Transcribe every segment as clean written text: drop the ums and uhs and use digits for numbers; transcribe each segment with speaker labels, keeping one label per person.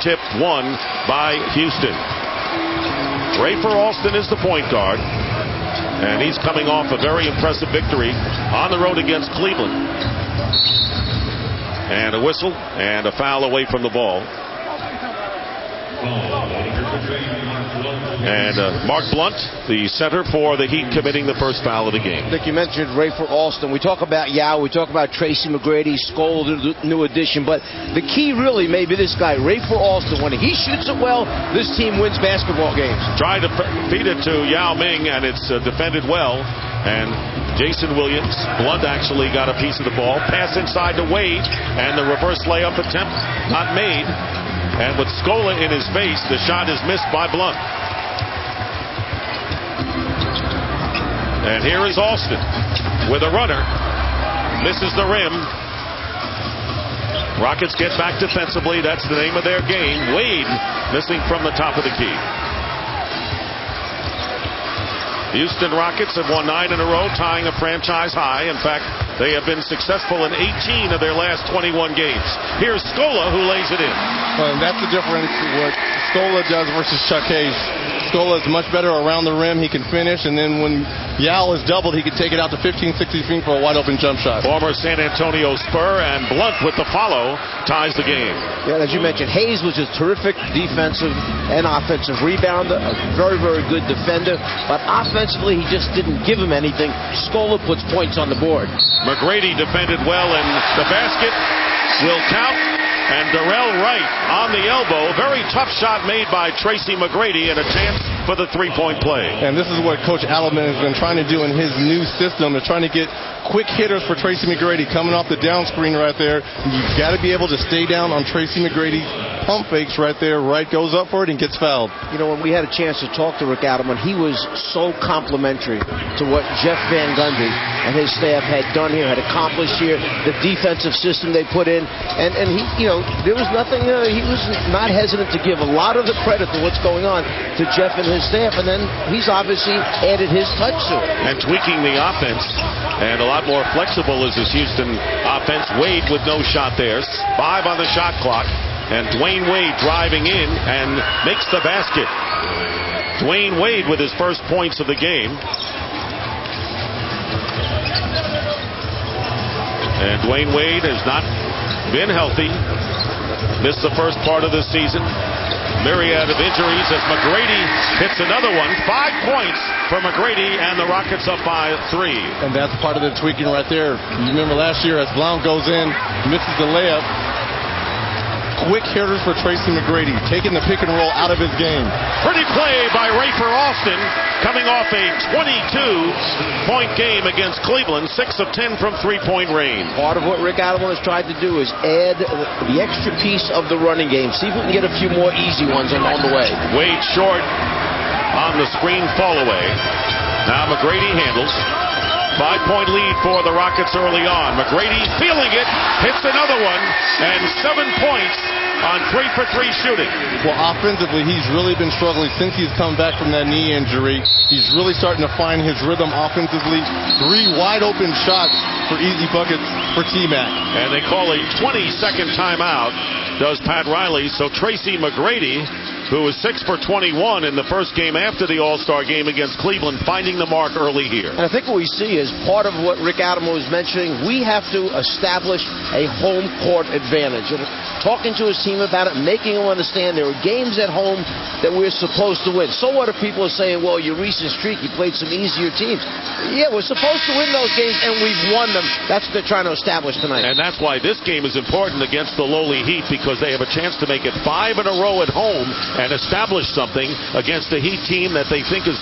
Speaker 1: tipped one by Houston. Rafer Alston is the point guard, and he's coming off a very impressive victory on the road against Cleveland. And a whistle and a foul away from the ball. And Mark Blunt, the center for the Heat, committing the first foul of the game.
Speaker 2: Nick, you mentioned Rafer Alston. We talk about Yao, we talk about Tracy McGrady, Skoll, the new addition, but the key really may be this guy, Rafer Alston. When he shoots it well, this team wins basketball games.
Speaker 1: Tried to feed it to Yao Ming, and it's defended well. And Jason Williams, Blunt actually got a piece of the ball. Pass inside to Wade, and the reverse layup attempt not made. And with Scola in his face, the shot is missed by Blunt. And here is Alston with a runner. Misses the rim. Rockets get back defensively. That's the name of their game. Wade missing from the top of the key. Houston Rockets have won 9 in a row, tying a franchise high. In fact, they have been successful in 18 of their last 21 games. Here's Scola, who lays it in.
Speaker 3: Well, and that's the difference what Scola does versus Chuck Hayes. Scola is much better around the rim. He can finish, and then when Yao is doubled, he can take it out to 15, 16 feet for a wide-open jump shot.
Speaker 1: Former San Antonio Spur, and Blunt with the follow ties the game.
Speaker 2: Yeah, as you mentioned, Hayes was a terrific defensive and offensive rebounder, a very, very good defender, but offensively, he just didn't give him anything. Scola puts points on the board.
Speaker 1: McGrady defended well, and the basket will count. And Darrell Wright on the elbow. Very tough shot made by Tracy McGrady, and a chance for the three-point play.
Speaker 3: And this is what Coach Alleman has been trying to do in his new system. They're trying to get quick hitters for Tracy McGrady coming off the down screen right there. You've got to be able to stay down on Tracy McGrady's pump fakes right there. Wright goes up for it and gets fouled.
Speaker 2: You know, when we had a chance to talk to Rick Adelman, he was so complimentary to what Jeff Van Gundy and his staff had done here, had accomplished here, the defensive system they put in. And he, you know, there was nothing, he was not hesitant to give a lot of the credit for what's going on to Jeff and his staff. And then he's obviously added his touch to it.
Speaker 1: And tweaking the offense. And a lot more flexible is this Houston offense. Wade with no shot there. 5 on the shot clock. And Dwayne Wade driving in and makes the basket. Dwayne Wade with his first points of the game. And Dwayne Wade has not been healthy. Missed the first part of the season. Myriad of injuries as McGrady hits another one. 5 points for McGrady, and the Rockets up by 3.
Speaker 3: And that's part of the tweaking right there. You remember last year as Blount goes in, misses the layup. Quick hitters for Tracy McGrady, taking the pick and roll out of his game.
Speaker 1: Pretty play by Rafer Alston, coming off a 22-point game against Cleveland, 6 of 10 from three-point range.
Speaker 2: Part of what Rick Adelman has tried to do is add the extra piece of the running game. See if we can get a few more easy ones along the way.
Speaker 1: Wade short on the screen fall away. Now McGrady handles. 5-point lead for the Rockets early on. McGrady feeling it, hits another one, and 7 points on 3-for-3 shooting.
Speaker 3: Well, offensively, he's really been struggling since he's come back from that knee injury. He's really starting to find his rhythm offensively. 3 wide-open shots for easy buckets for T-Mac.
Speaker 1: And they call a 20-second timeout, does Pat Riley. So Tracy McGrady, who was 6 for 21 in the first game after the All-Star game against Cleveland, finding the mark early here.
Speaker 2: And I think what we see is part of what Rick Adelman was mentioning. We have to establish a home court advantage. And talking to his team about it, making them understand there are games at home that we're supposed to win. So what if people are saying, well, your recent streak, you played some easier teams. Yeah, we're supposed to win those games, and we've won them. That's what they're trying to establish tonight.
Speaker 1: And that's why this game is important against the lowly Heat, because they have a chance to make it 5 in a row at home and establish something against a Heat team that they think is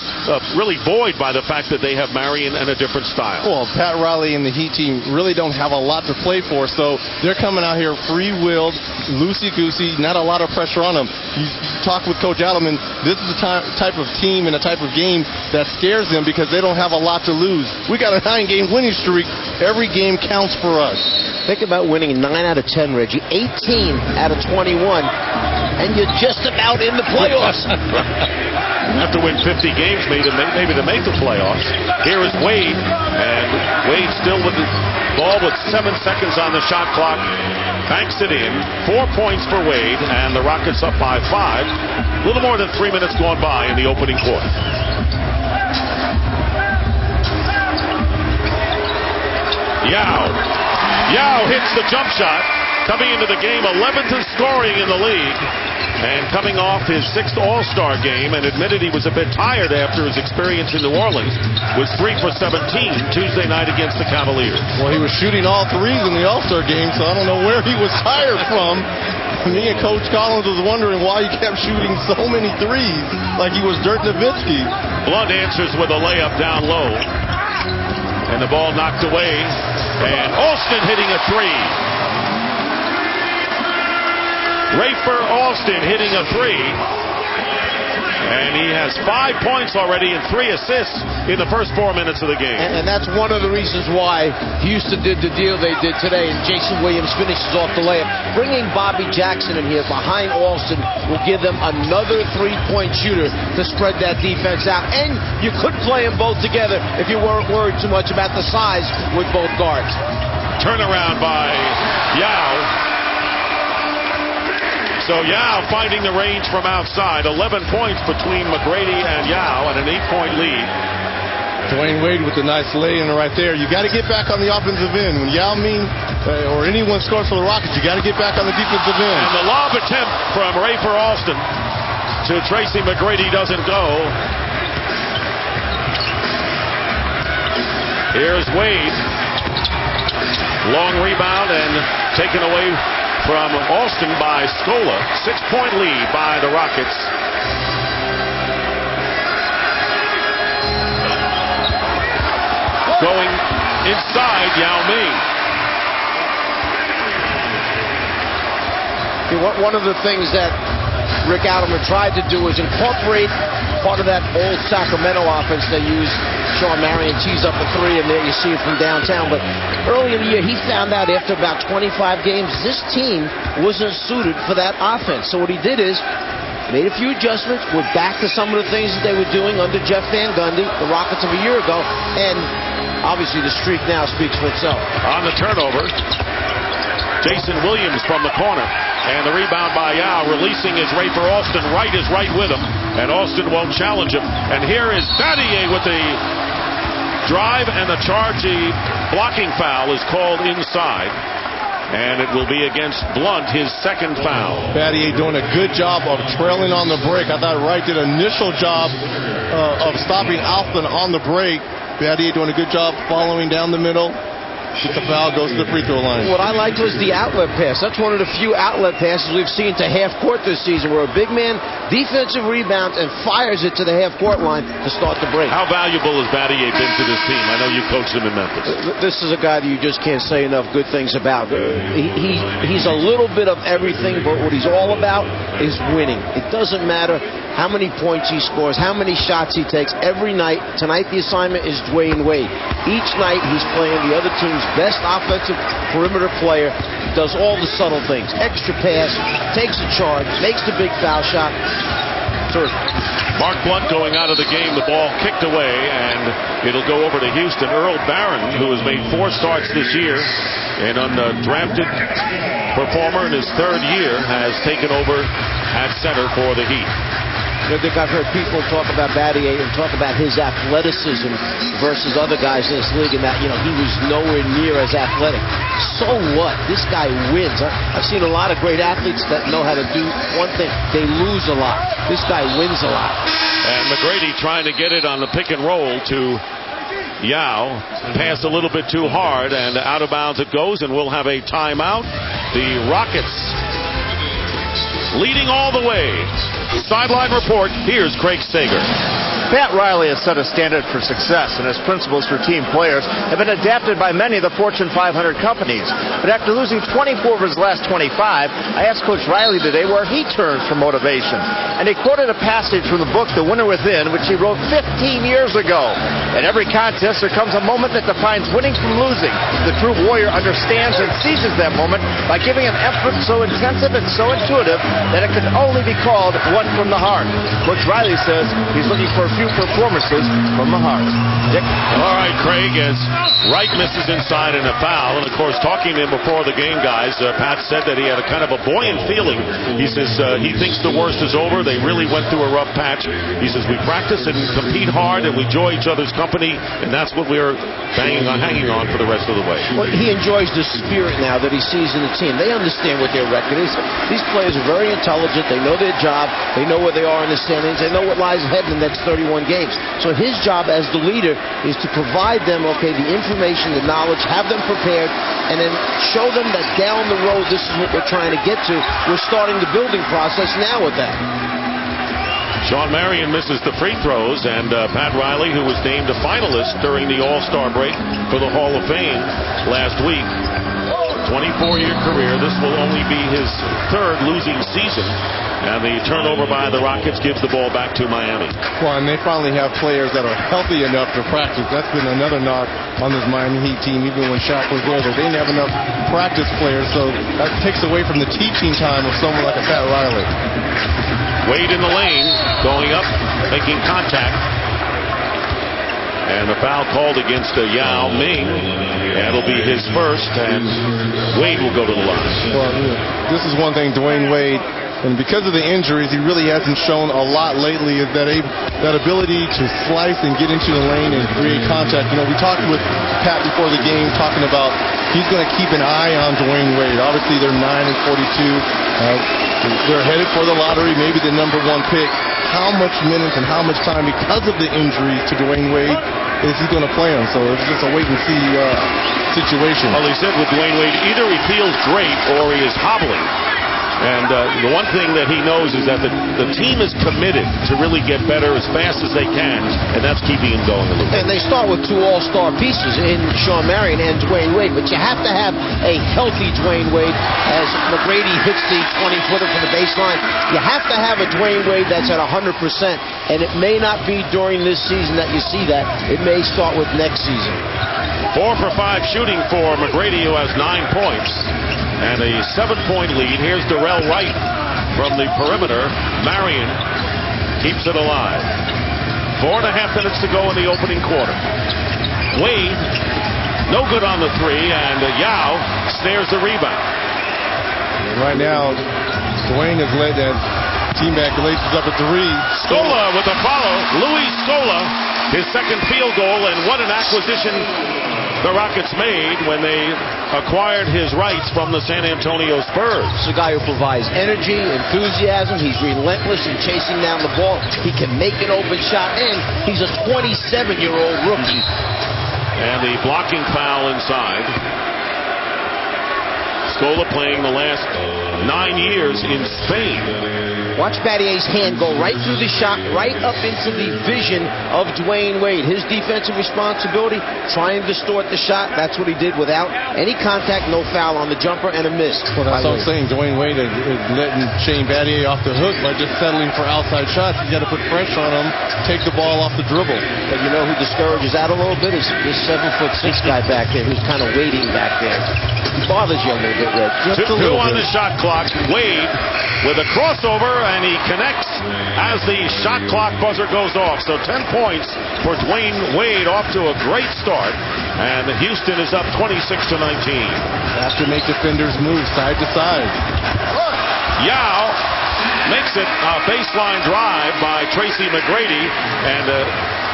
Speaker 1: really buoyed by the fact that they have Marion and a different style.
Speaker 3: Well, Pat Riley and the Heat team really don't have a lot to play for, so they're coming out here free-willed, loosey-goosey, not a lot of pressure on them. You talk with Coach Alleman, this is the type of team and a type of game that scares them because they don't have a lot to lose. We got a 9-game winning streak. Every game counts for us.
Speaker 2: Think about winning 9 out of 10, Reggie. 18 out of 21. and you're just about in the playoffs.
Speaker 1: You have to win 50 games maybe to make the playoffs. Here is Wade, and Wade still with the ball with 7 seconds on the shot clock. Banks it in. 4 points for Wade, and the Rockets up by 5. A little more than 3 minutes gone by in the opening quarter. Yao hits the jump shot. Coming into the game, 11th in scoring in the league. And coming off his 6th All-Star game, and admitted he was a bit tired after his experience in New Orleans, was 3 for 17 Tuesday night against the Cavaliers.
Speaker 3: Well, he was shooting all threes in the All-Star game, so I don't know where he was tired from. Me and Coach Collins was wondering why he kept shooting so many threes, like he was Dirk Nowitzki.
Speaker 1: Blunt answers with a layup down low. And the ball knocked away. And Alston hitting a 3. Rafer Alston hitting a 3. And he has 5 points already and 3 assists in the first 4 minutes of the game.
Speaker 2: And that's one of the reasons why Houston did the deal they did today. And Jason Williams finishes off the layup. Bringing Bobby Jackson in here behind Alston will give them another 3-point shooter to spread that defense out. And you could play them both together if you weren't worried too much about the size with both guards.
Speaker 1: Turnaround by Yao. So Yao finding the range from outside. 11 points between McGrady and Yao, and an 8-point lead.
Speaker 3: Dwayne Wade with a nice lay-in right there. You got to get back on the offensive end. When Yao Ming or anyone scores for the Rockets, you got to get back on the defensive end.
Speaker 1: And the lob attempt from Rafer Alston to Tracy McGrady doesn't go. Here's Wade. Long rebound and taken away from Alston by Scola. 6-point lead by the Rockets. Going inside Yao Ming.
Speaker 2: One of the things that Rick Adelman tried to do is incorporate part of that old Sacramento offense they used. Sean Marion tees up a 3, and there you see it from downtown. But early in the year, he found out after about 25 games, this team wasn't suited for that offense. So what he did is made a few adjustments. We're back to some of the things that they were doing under Jeff Van Gundy, the Rockets of a year ago. And obviously the streak now speaks for itself.
Speaker 1: On the turnover, Jason Williams from the corner. And the rebound by Yao, releasing his Rafer Alston. Wright is right with him, and Alston won't challenge him. And here is Battier with the drive, and the charge. The blocking foul is called inside, and it will be against Blunt, his 2nd foul.
Speaker 3: Battier doing a good job of trailing on the break. I thought Wright did an initial job of stopping Alston on the break. Battier doing a good job following down the middle. Get the foul, goes to the free throw line.
Speaker 2: What I liked was the outlet pass. That's one of the few outlet passes we've seen to half court this season, where a big man defensive rebounds and fires it to the half court line to start the break.
Speaker 1: How valuable has Battier been to this team? I know you coached him in Memphis.
Speaker 2: This is a guy that you just can't say enough good things about. He's a little bit of everything, but what he's all about is winning. It doesn't matter how many points he scores, how many shots he takes. Every night, tonight the assignment is Dwayne Wade. Each night he's playing the other team's best offensive perimeter player, does all the subtle things. Extra pass, takes a charge, makes the big foul shot.
Speaker 1: Mark Blunt going out of the game, the ball kicked away, and it'll go over to Houston. Earl Barron, who has made 4 starts this year, an undrafted performer in his 3rd year, has taken over at center for the Heat.
Speaker 2: I think I've heard people talk about Battier and talk about his athleticism versus other guys in this league, and that, he was nowhere near as athletic. So what? This guy wins. I've seen a lot of great athletes that know how to do one thing. They lose a lot. This guy wins a lot.
Speaker 1: And McGrady trying to get it on the pick and roll to Yao. Passed a little bit too hard, and out of bounds it goes, and we'll have a timeout. The Rockets leading all the way. Sideline report, here's Craig Sager.
Speaker 4: Pat Riley has set a standard for success, and his principles for team players have been adapted by many of the Fortune 500 companies. But after losing 24 of his last 25, I asked Coach Riley today where he turns for motivation. And he quoted a passage from the book The Winner Within, which he wrote 15 years ago. In every contest, there comes a moment that defines winning from losing. The true warrior understands and seizes that moment by giving an effort so intensive and so intuitive that it can only be called one from the heart. Coach Riley says he's looking for a few performances from the heart. Dick?
Speaker 1: All right, Craig, as Wright misses inside in a foul, and of course, talking to him before the game, guys, Pat said that he had a kind of a buoyant feeling. He says he thinks the worst is over. They really went through a rough patch. He says we practice and compete hard, and we enjoy each other's company, and that's what we're hanging on for the rest of the way.
Speaker 2: Well, he enjoys the spirit now that he sees in the team. They understand what their record is. These players are very intelligent. They know their job. They know where they are in the standings. They know what lies ahead in the next 31 games. So his job as the leader is to provide them, the information, the knowledge, have them prepared, and then show them that down the road, this is what we're trying to get to. We're starting the building process now with that.
Speaker 1: Shawn Marion misses the free throws, and Pat Riley, who was named a finalist during the All-Star break for the Hall of Fame last week, 24-year career. This will only be his third losing season. And the turnover by the Rockets gives the ball back to Miami.
Speaker 3: Well, and they finally have players that are healthy enough to practice. That's been another knock on this Miami Heat team, even when Shaq was there. They didn't have enough practice players, so that takes away from the teaching time of someone like a Pat Riley.
Speaker 1: Wade in the lane, going up, making contact. And the foul called against Yao Ming. That'll be his first, and Wade will go to the line.
Speaker 3: Well, this is one thing, Dwayne Wade, and because of the injuries, he really hasn't shown a lot lately, is that ability to slice and get into the lane and create contact. We talked with Pat before the game talking about he's going to keep an eye on Dwayne Wade. Obviously, they're 9-42. They're headed for the lottery, maybe the #1 pick. How much minutes and how much time, because of the injuries to Dwayne Wade, is he going to play him? So it's just a wait-and-see situation.
Speaker 1: Well, he said with Dwayne Wade, either he feels great or he is hobbling. And the one thing that he knows is that the team is committed to really get better as fast as they can, and that's keeping him going a little bit.
Speaker 2: And they start with two all-star pieces in Shawn Marion and Dwayne Wade, but you have to have a healthy Dwayne Wade as McGrady hits the 20-footer from the baseline. You have to have a Dwayne Wade that's at 100%, and it may not be during this season that you see that. It may start with next season.
Speaker 1: 4 for 5 shooting for McGrady, who has 9 points. And a 7-point lead. Here's Darrell Wright from the perimeter. Marion keeps it alive. 4.5 minutes to go in the opening quarter. Wade, no good on the three, and Yao snares the rebound.
Speaker 3: And right now, Dwayne has led that team back. Laces up a 3.
Speaker 1: Scola with a follow. Louis Scola, his second field goal, and what an acquisition the Rockets made when they acquired his rights from the San Antonio Spurs.
Speaker 2: It's a guy who provides energy, enthusiasm. He's relentless in chasing down the ball. He can make an open shot, and he's a 27-year-old rookie.
Speaker 1: And the blocking foul inside. Scola playing the last 9 years in Spain.
Speaker 2: Watch Battier's hand go right through the shot, right up into the vision of Dwayne Wade. His defensive responsibility, try and distort the shot. That's what he did without any contact, no foul on the jumper, and a miss.
Speaker 3: Well, that's what I'm saying. Dwayne Wade is letting Shane Battier off the hook by just settling for outside shots. You got to put pressure on him, take the ball off the dribble.
Speaker 2: But you know who discourages that a little bit is this 7'6" guy back there who's kind of waiting back there. He bothers you a little bit, Red. Just a little
Speaker 1: on
Speaker 2: bit.
Speaker 1: the shot clock. Wade with a crossover, and he connects as the shot clock buzzer goes off. So 10 points for Dwayne Wade, off to a great start. And Houston is up 26-19.
Speaker 3: Have to make defenders move side to side.
Speaker 1: Yao makes it a baseline drive by Tracy McGrady, and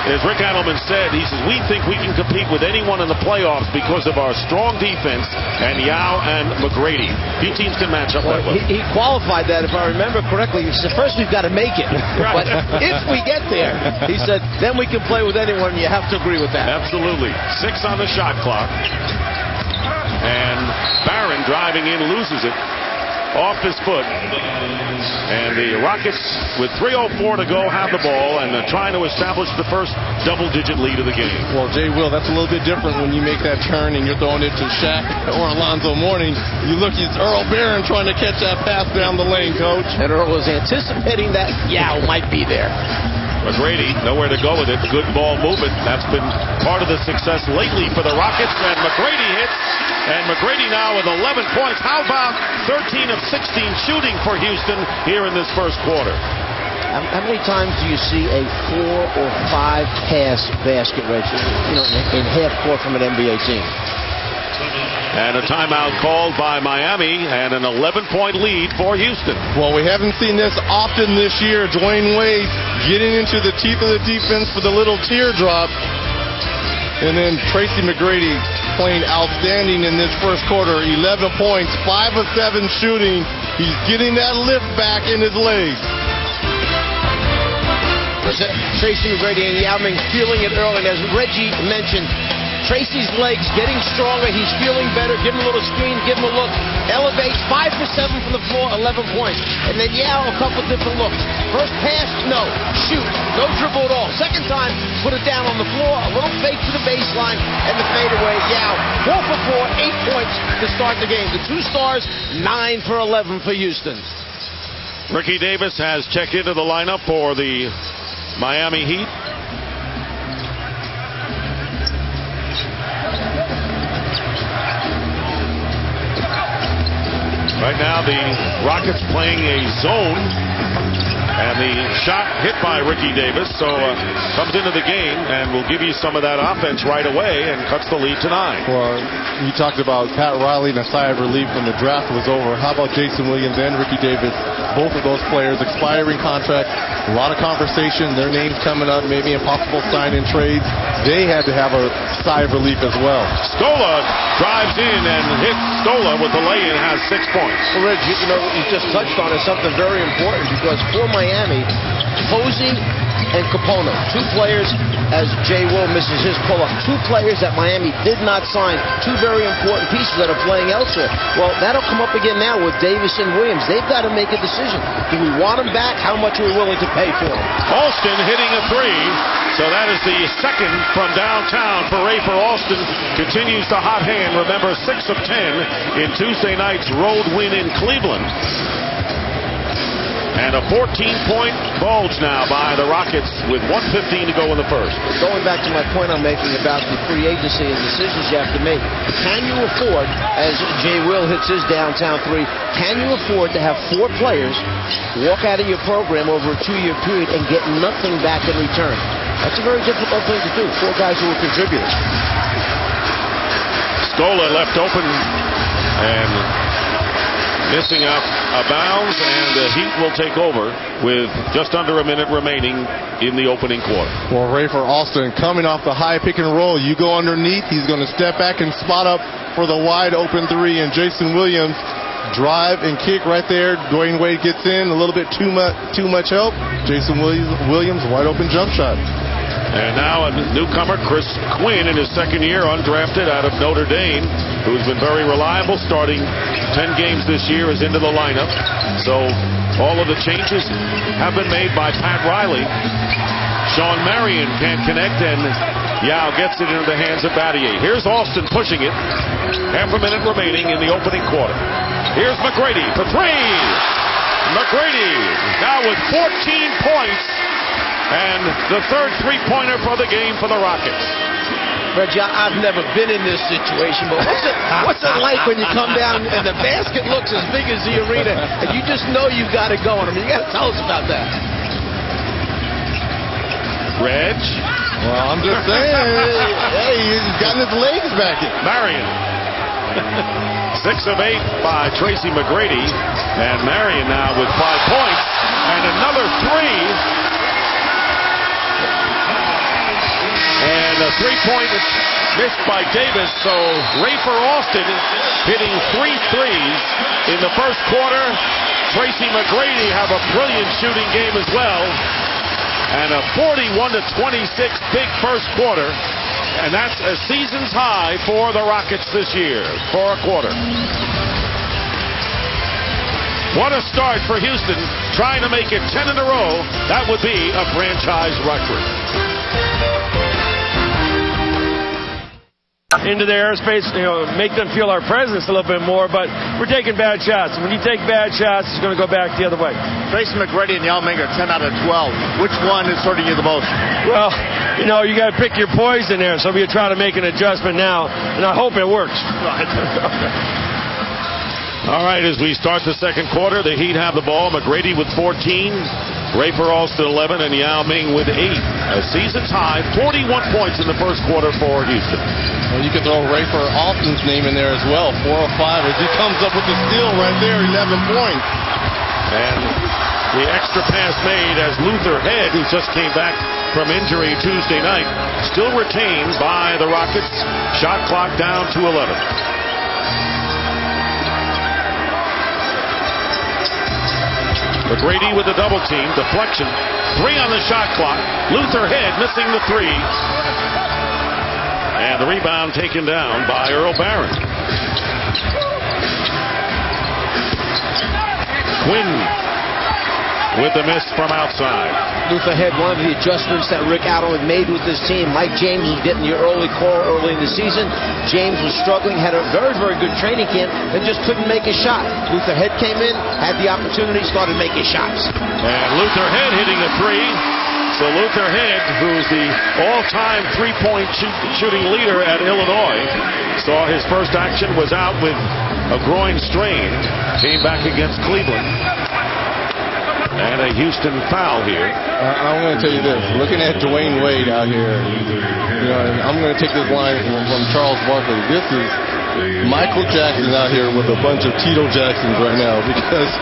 Speaker 1: as Rick Adelman said, he says, we think we can compete with anyone in the playoffs because of our strong defense and Yao and McGrady. Few teams can match up that way.
Speaker 2: He qualified that, if I remember correctly. He said, first we've got to make it.
Speaker 1: Right.
Speaker 2: But if we get there, he said, then we can play with anyone. You have to agree with that.
Speaker 1: Absolutely. 6 on the shot clock. And Barron driving in loses it. off his foot. And the Rockets, with 3:04 to go, have the ball and trying to establish the first double-digit lead of the game.
Speaker 3: Well, Jay Will, that's a little bit different when you make that turn and you're throwing it to Shaq or Alonzo Mourning. You look, it's Earl Barron trying to catch that pass down the lane, Coach.
Speaker 2: And Earl was anticipating that Yao might be there.
Speaker 1: McGrady, nowhere to go with it. Good ball movement. That's been part of the success lately for the Rockets. And McGrady hits. And McGrady now with 11 points. How about 13 of 16 shooting for Houston here in this first quarter?
Speaker 2: How many times do you see a 4 or 5 pass basket, Reggie, in half court from an NBA team?
Speaker 1: And a timeout called by Miami and an 11-point lead for Houston.
Speaker 3: Well, we haven't seen this often this year. Dwayne Wade getting into the teeth of the defense for the little teardrop. And then Tracy McGrady playing outstanding in this first quarter. 11 points, 5 of 7 shooting. He's getting that lift back in his legs.
Speaker 2: Tracy McGrady and Yao Ming feeling it early. And as Reggie mentioned, Tracy's legs getting stronger. He's feeling better. Give him a little screen. Give him a look. Elevates. 5 for 7 from the floor. 11 points. And then Yao, a couple different looks. First pass, no. Shoot. No dribble at all. Second time, put it down on the floor. A little fake to the baseline. And the fadeaway. Yao, 4 for 4. 8 points to start the game. The two stars, 9 for 11 for Houston.
Speaker 1: Ricky Davis has checked into the lineup for the Miami Heat. Right now, the Rockets playing a zone, and the shot hit by Ricky Davis, so comes into the game and will give you some of that offense right away and cuts the lead to 9.
Speaker 3: Well, you talked about Pat Riley and a sigh of relief when the draft was over. How about Jason Williams and Ricky Davis? Both of those players expiring contracts, a lot of conversation, their names coming up, maybe a possible sign-in trade. They had to have a sigh of relief as well.
Speaker 1: Scola drives in and hits Scola with the lay-in, has 6 points.
Speaker 2: Well, Reg, you just touched on something very important, because for Miami, Posey and Capono, 2 players, as Jay Will misses his pull-up, 2 players that Miami did not sign, 2 very important pieces that are playing elsewhere. Well, that'll come up again now with Davis and Williams. They've got to make a decision. Do we want them back? How much are we willing to pay for them?
Speaker 1: Alston hitting a 3, so that is the second from downtown for Rafer Alston. Continues the hot hand. Remember, 6 of 10 in Tuesday night's road win in Cleveland. And a 14-point bulge now by the Rockets with 1:15 to go in the first.
Speaker 2: Going back to my point I'm making about the free agency and decisions you have to make, can you afford, as Jay Will hits his downtown 3, can you afford to have 4 players walk out of your program over a 2-year period and get nothing back in return? That's a very difficult thing to do. 4 guys who are contributors.
Speaker 1: Scola left open and missing out of bounds, and the Heat will take over with just under a minute remaining in the opening quarter.
Speaker 3: Well, Rafer Alston coming off the high pick and roll. You go underneath, he's going to step back and spot up for the wide open 3, and Jason Williams drive and kick right there. Dwayne Wade gets in, a little bit too much help. Jason Williams wide open jump shot.
Speaker 1: And now a newcomer, Chris Quinn, in his second year, undrafted out of Notre Dame, who's been very reliable, starting 10 games this year, is into the lineup. So all of the changes have been made by Pat Riley. Sean Marion can't connect, and Yao gets it into the hands of Battier. Here's Alston pushing it. Half a minute remaining in the opening quarter. Here's McGrady for 3. McGrady now with 14 points. And the third 3-pointer for the game for the Rockets.
Speaker 2: Reggie, I've never been in this situation, but what's it like when you come down and the basket looks as big as the arena, and you just know you've got to go on them? You got to tell us about that.
Speaker 1: Reg?
Speaker 3: Well, I'm just saying, hey, he's gotten his legs back.
Speaker 1: Marion. 6 of 8 by Tracy McGrady, and Marion now with 5 points, and another 3. And a 3-point missed by Davis, so Rafer Alston hitting 3 threes in the first quarter. Tracy McGrady have a brilliant shooting game as well. And a 41-26 big first quarter. And that's a season's high for the Rockets this year for a quarter. What a start for Houston, trying to make it 10 in a row. That would be a franchise record.
Speaker 5: Into their airspace, make them feel our presence a little bit more, but we're taking bad shots. When you take bad shots, it's going to go back the other way.
Speaker 4: Tracy McGrady and Yao Ming are 10 out of 12. Which one is hurting you the most?
Speaker 5: Well, you got to pick your poison there, so we're trying to make an adjustment now, and I hope it works.
Speaker 1: All right, as we start the second quarter, the Heat have the ball. McGrady with 14, Rafer Alston 11, and Yao Ming with 8. A season's high, 41 points in the first quarter for Houston.
Speaker 3: Well, you can throw Rafer Alston's name in there as well, 4 of 5, as he comes up with the steal right there, 11 points.
Speaker 1: And the extra pass made as Luther Head, who just came back from injury Tuesday night, still retained by the Rockets. Shot clock down to 11. McGrady with a double team, deflection, 3 on the shot clock. Luther Head missing the 3. And the rebound taken down by Earl Barron. Quinn with the miss from outside.
Speaker 2: Luther Head, one of the adjustments that Rick Adelman made with this team. Mike James was getting the early call early in the season. James was struggling, had a very, very good training camp, and just couldn't make a shot. Luther Head came in, had the opportunity, started making shots.
Speaker 1: And Luther Head hitting the 3. So Luther Head, who's the all-time three-point shooting leader at Illinois, saw his first action, was out with a groin strain, came back against Cleveland. And a Houston foul here.
Speaker 3: I'm going to tell you this. Looking at Dwayne Wade out here, and I'm going to take this line from Charles Barkley. This is Michael Jackson out here with a bunch of Tito Jacksons right now, because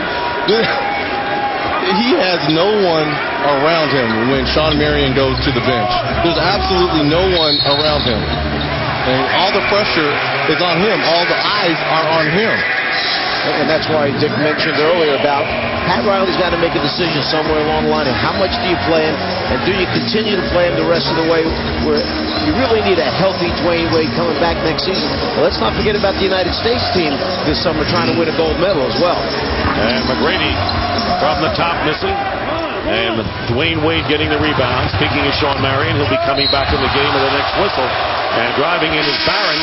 Speaker 3: he has no one around him when Sean Marion goes to the bench. There's absolutely no one around him. And all the pressure is on him. All the eyes are on him.
Speaker 2: And that's why Dick mentioned earlier about Pat Riley's got to make a decision somewhere along the line of how much do you play him, and do you continue to play him the rest of the way, where you really need a healthy Dwayne Wade coming back next season. But let's not forget about the United States team this summer trying to win a gold medal as well.
Speaker 1: And McGrady from the top missing. And Dwayne Wade getting the rebound. Speaking of Sean Marion, he'll be coming back in the game with the next whistle. And driving in is Barron.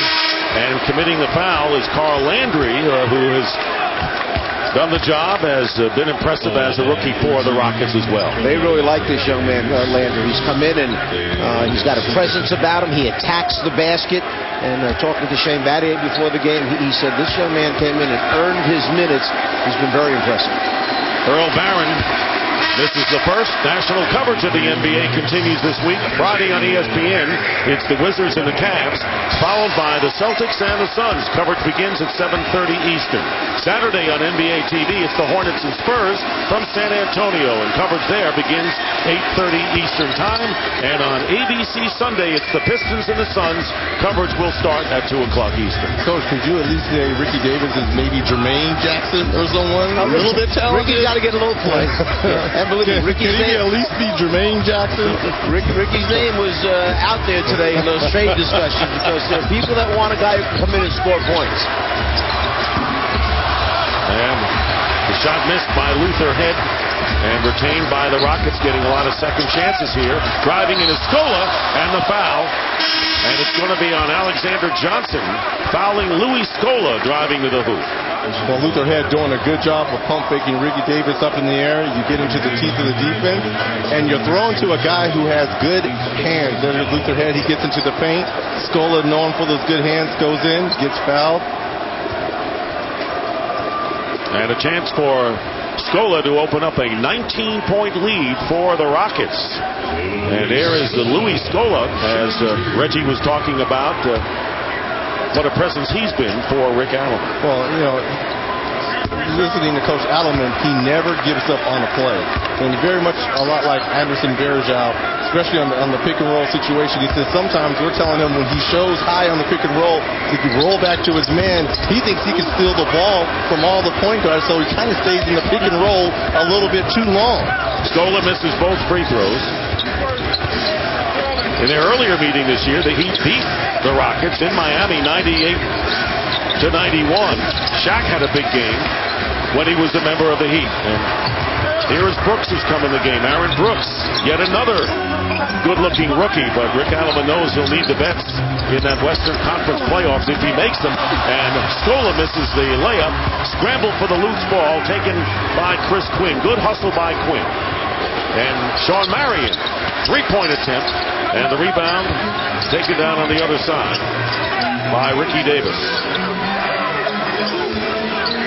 Speaker 1: And committing the foul is Carl Landry, who has done the job, has been impressive as a rookie for the Rockets as well.
Speaker 2: They really like this young man, Landry. He's come in and he's got a presence about him. He attacks the basket. And talking to Shane Battier before the game, he said this young man came in and earned his minutes. He's been very impressive.
Speaker 1: Earl Barron. This is the first national coverage of the NBA continues this week. Friday on ESPN, it's the Wizards and the Cavs, followed by the Celtics and the Suns. Coverage begins at 7:30 Eastern. Saturday on NBA TV, it's the Hornets and Spurs from San Antonio, and coverage there begins 8:30 Eastern time. And on ABC Sunday, it's the Pistons and the Suns. Coverage will start at 2 o'clock Eastern.
Speaker 3: Coach, could you at least say Ricky Davis is maybe Jermaine Jackson or someone? A little bit talented?
Speaker 2: Ricky's got to get a little play. And believe me, Ricky's
Speaker 3: name, at least be Jermaine Jackson?
Speaker 2: Ricky's name was out there today in those trade discussions, because there are people that want a guy who can come in and score points.
Speaker 1: And the shot missed by Luther Head and retained by the Rockets, getting a lot of second chances here. Driving in is Scola, and the foul. And it's going to be on Alexander Johnson, fouling Louis Scola, driving to the hoop.
Speaker 3: Well, Luther Head doing a good job of pump faking Ricky Davis up in the air. You get into the teeth of the defense, and you're thrown to a guy who has good hands. There's Luther Head. He gets into the paint. Scola, known for those good hands, goes in, gets fouled.
Speaker 1: And a chance for Scola to open up a 19-point lead for the Rockets. And there is the Louis Scola, as Reggie was talking about. What a presence he's been for Rick Allen.
Speaker 3: Well, listening to Coach Alleman, he never gives up on a play. And very much a lot like Anderson Varejao, especially on the pick and roll situation. He says sometimes we're telling him when he shows high on the pick and roll, if you roll back to his man, he thinks he can steal the ball from all the point guards, so he kind of stays in the pick and roll a little bit too long.
Speaker 1: Scola misses both free throws. In their earlier meeting this year, the Heat beat the Rockets in Miami 98-91. Shaq had a big game. when he was a member of the Heat. And here is Brooks who's come in the game. Aaron Brooks, yet another good-looking rookie, but Rick Adelman knows he'll need the bets in that Western Conference playoffs if he makes them. And Scola misses the layup. Scramble for the loose ball taken by Chris Quinn. Good hustle by Quinn. And Sean Marion, three-point attempt, and the rebound taken down on the other side by Ricky Davis.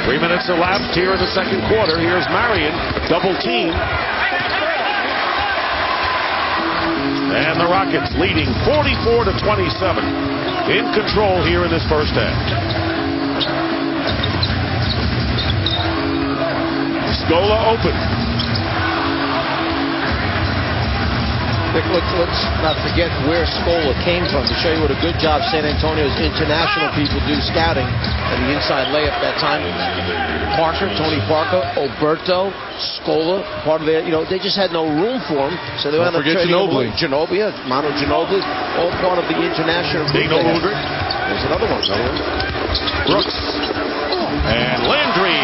Speaker 1: 3 minutes elapsed here in the second quarter. Here's Marion, double team. And the Rockets leading 44-27. In control here in this first half. Scola open.
Speaker 2: Let's not forget where Scola came from. To show you what a good job San Antonio's international people do scouting. And the inside layup that time. Parker, Tony Parker, Oberto, Scola, part of their, they just had no room for him. So they wound up trading
Speaker 3: Ginobili.
Speaker 2: Manu Ginobili, all part of the international group.
Speaker 1: Dino Udrih.
Speaker 2: There's another one.
Speaker 1: Brooks. And Landry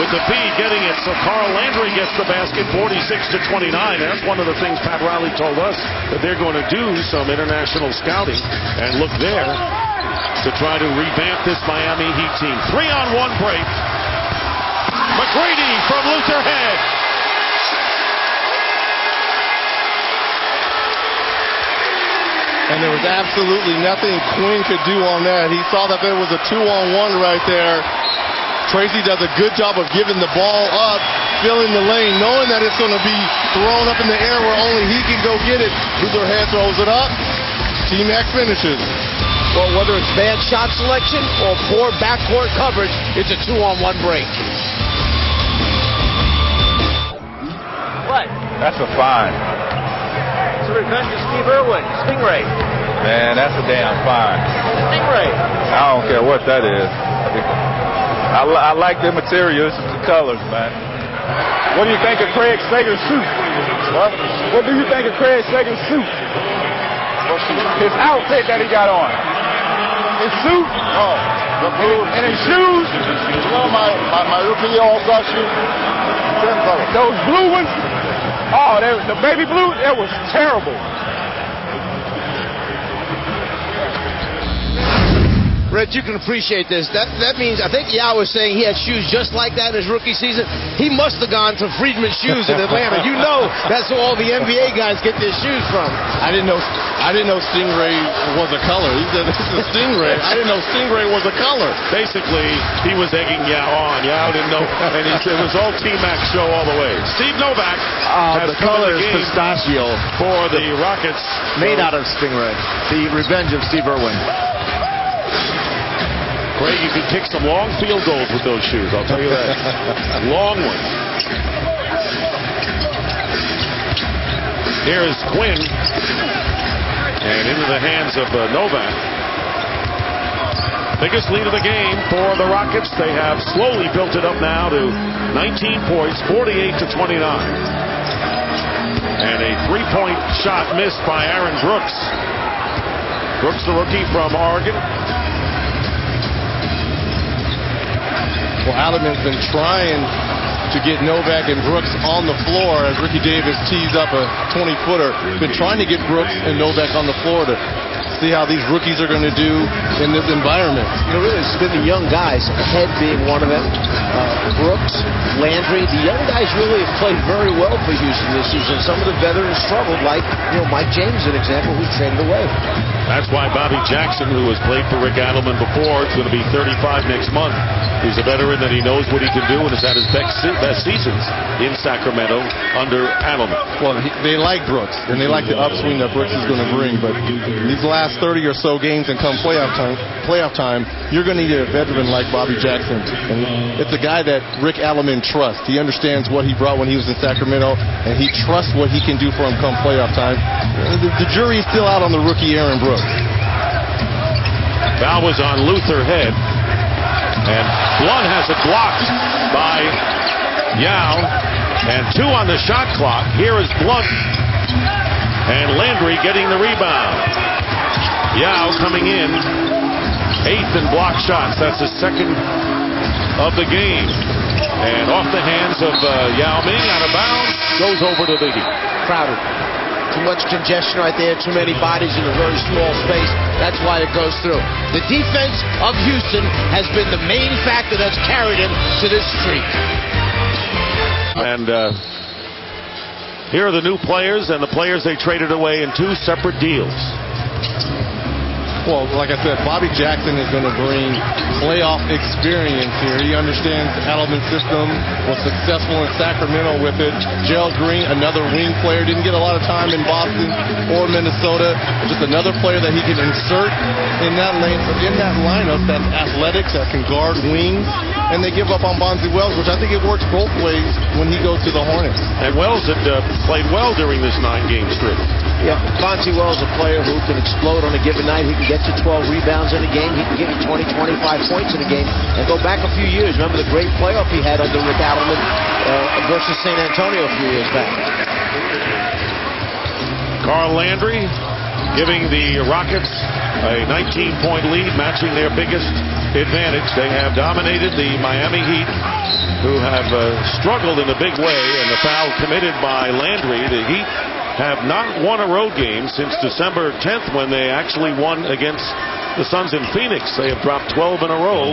Speaker 1: with the feed getting it. So Carl Landry gets the basket, 46-29. That's one of the things Pat Riley told us, that they're going to do some international scouting. And look there to try to revamp this Miami Heat team. 3-on-1 break. McGrady from Luther Head.
Speaker 3: And there was absolutely nothing Quinn could do on that. He saw that there was a 2-on-1 right there. Tracy does a good job of giving the ball up, filling the lane, knowing that it's going to be thrown up in the air where only he can go get it. Luther Head throws it up. T-Mac finishes.
Speaker 2: Well, whether it's bad shot selection or poor backcourt coverage, it's a 2-on-1 break. What?
Speaker 6: That's a fine.
Speaker 2: It's a revenge of Steve Irwin. Stingray.
Speaker 6: Man, that's a damn fine.
Speaker 2: Stingray.
Speaker 6: I don't care what that is. I like the materials, the colors, man. What do you think of Craig Sager's suit? What? What do you think of Craig Sager's suit? His outfit that he got on. His suit. Oh. And his shoes.
Speaker 7: You know my rookie all-star shoes?
Speaker 6: Those blue ones. Oh, the baby blue, it was terrible.
Speaker 2: Reg, you can appreciate this. That means, I think Yao was saying he had shoes just like that in his rookie season. He must have gone to Friedman Shoes in Atlanta. You know that's where all the NBA guys get their shoes from.
Speaker 3: I didn't know Stingray was a color. He said it's a Stingray. I didn't know Stingray was a color.
Speaker 1: Basically, he was egging Yao on. Yao didn't know. And it was all T-Mac show all the way. Steve Novak has
Speaker 4: the
Speaker 1: come
Speaker 4: color
Speaker 1: in the
Speaker 4: is
Speaker 1: game
Speaker 4: pistachio.
Speaker 1: for the Rockets.
Speaker 4: Made out of Stingray. The revenge of Steve Irwin.
Speaker 1: Craig, you can kick some long field goals with those shoes, I'll tell you that. Long ones. Here is Quinn. And into the hands of Novak. Biggest lead of the game for the Rockets. They have slowly built it up now to 19 points, 48-29. And a three-point shot missed by Aaron Brooks. Brooks, the rookie from Oregon.
Speaker 3: Well, Adelman's been trying to get Novak and Brooks on the floor as Ricky Davis tees up a 20-footer. Been trying to get Brooks and Novak on the floor to see how these rookies are going to do in this environment.
Speaker 2: Really, it's been the young guys, Head being one of them, Brooks, Landry. The young guys really have played very well for Houston this season. Some of the veterans struggled, like Mike James, an example, who traded away.
Speaker 1: That's why Bobby Jackson, who has played for Rick Adelman before, is going to be 35 next month. He's a veteran that he knows what he can do and has had his best seasons in Sacramento under Adelman.
Speaker 3: Well, they like Brooks, and they like the upswing that Brooks is going to bring. But these last 30 or so games and come playoff time, you're going to need a veteran like Bobby Jackson. And it's a guy that Rick Adelman trusts. He understands what he brought when he was in Sacramento, and he trusts what he can do for him come playoff time. The jury is still out on the rookie Aaron Brooks.
Speaker 1: Foul was on Luther Head. And Blunt has it blocked by Yao. And 2 on the shot clock. Here is Blunt. And Landry getting the rebound. Yao coming in. 8th in block shots. That's his second of the game. And off the hands of Yao Ming, out of bounds, goes over to the Heat.
Speaker 2: Crowded. Too much congestion right there, too many bodies in a very small space. That's why it goes through. The defense of Houston has been the main factor that's carried him to this streak.
Speaker 1: And here are the new players and the players they traded away in 2 separate deals.
Speaker 3: Well, like I said, Bobby Jackson is going to bring playoff experience here. He understands Adelman's system, was successful in Sacramento with it. Gerald Green, another wing player, didn't get a lot of time in Boston or Minnesota. Just another player that he can insert in that lane, in that lineup that's athletic, that can guard wings. And they give up on Bonzi Wells, which I think it works both ways when he goes to the Hornets.
Speaker 1: And Wells had played well during this 9-game streak.
Speaker 2: Yeah, Bonzi Wells, a player who can explode on a given night. He can get you 12 rebounds in a game. He can give you 20, 25 points in a game. And go back a few years. Remember the great playoff he had under Rick Adelman versus San Antonio a few years back.
Speaker 1: Carl Landry giving the Rockets a 19-point lead, matching their biggest advantage. They have dominated the Miami Heat, who have struggled in a big way, and the foul committed by Landry. The Heat have not won a road game since December 10th, when they actually won against the Suns in Phoenix. They have dropped 12 in a row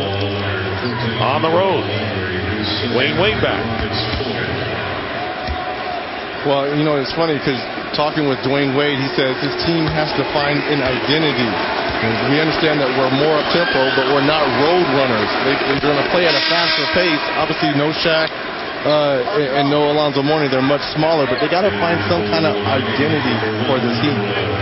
Speaker 1: on the road. Dwayne Wade back.
Speaker 3: Well, you know, it's funny because talking with Dwayne Wade, he says his team has to find an identity. And we understand that we're more up-tempo, but we're not road runners. They're going to play at a faster pace. Obviously, no Shaq and no Alonzo Mourning. They're much smaller, but they got to find some kind of identity for this Heat.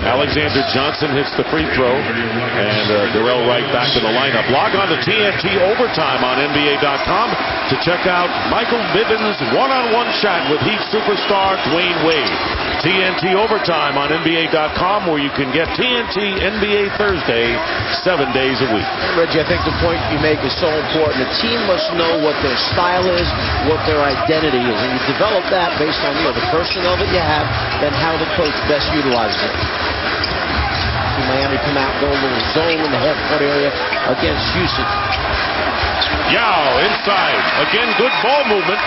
Speaker 1: Alexander Johnson hits the free throw, and Darrell Wright back in the lineup. Log on to TNT Overtime on NBA.com to check out Michael Bivens' one-on-one chat with Heat superstar Dwayne Wade. TNT Overtime on NBA.com, where you can get TNT NBA Thursday 7 days a week.
Speaker 2: Reggie, I think the point you make is so important. The team must know what their style is, what their identity is, and you develop that based on the personnel that you have, then how the coach best utilizes it. See Miami come out, go a little zone in the half-court area against Houston.
Speaker 1: Yao inside. Again, good ball movement.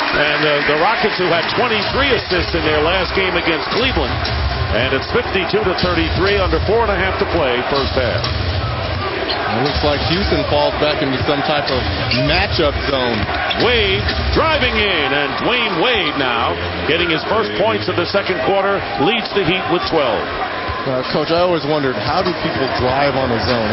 Speaker 1: And the Rockets, who had 23 assists in their last game against Cleveland. And it's 52-33, under 4.5 to play, first half.
Speaker 3: It looks like Houston falls back into some type of matchup zone.
Speaker 1: Wade driving in, and Dwayne Wade now getting his first points of the second quarter, leads the Heat with 12.
Speaker 3: Coach, I always wondered, how do people drive on a zone?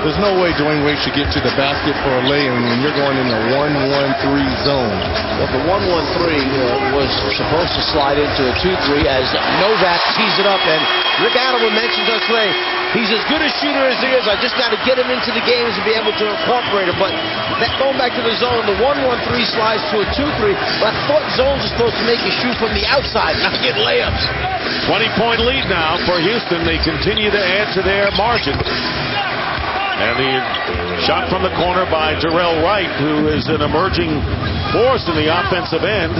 Speaker 3: There's no way Dwayne Wade should get to the basket for a lay-in when you're going in the 1-1-3 zone.
Speaker 2: Well, the 1-1-3 was supposed to slide into a 2-3 as Novak tees it up, and Rick Adelman mentioned us today, he's as good a shooter as he is. I just got to get him into the games and be able to incorporate him. But going back to the zone, the 1-1-3 slides to a 2-3. But I thought zones are supposed to make you shoot from the outside, not get layups.
Speaker 1: 20-point lead now for Houston. They continue to add to their margin. And the shot from the corner by Darrell Wright, who is an emerging force in the offensive end,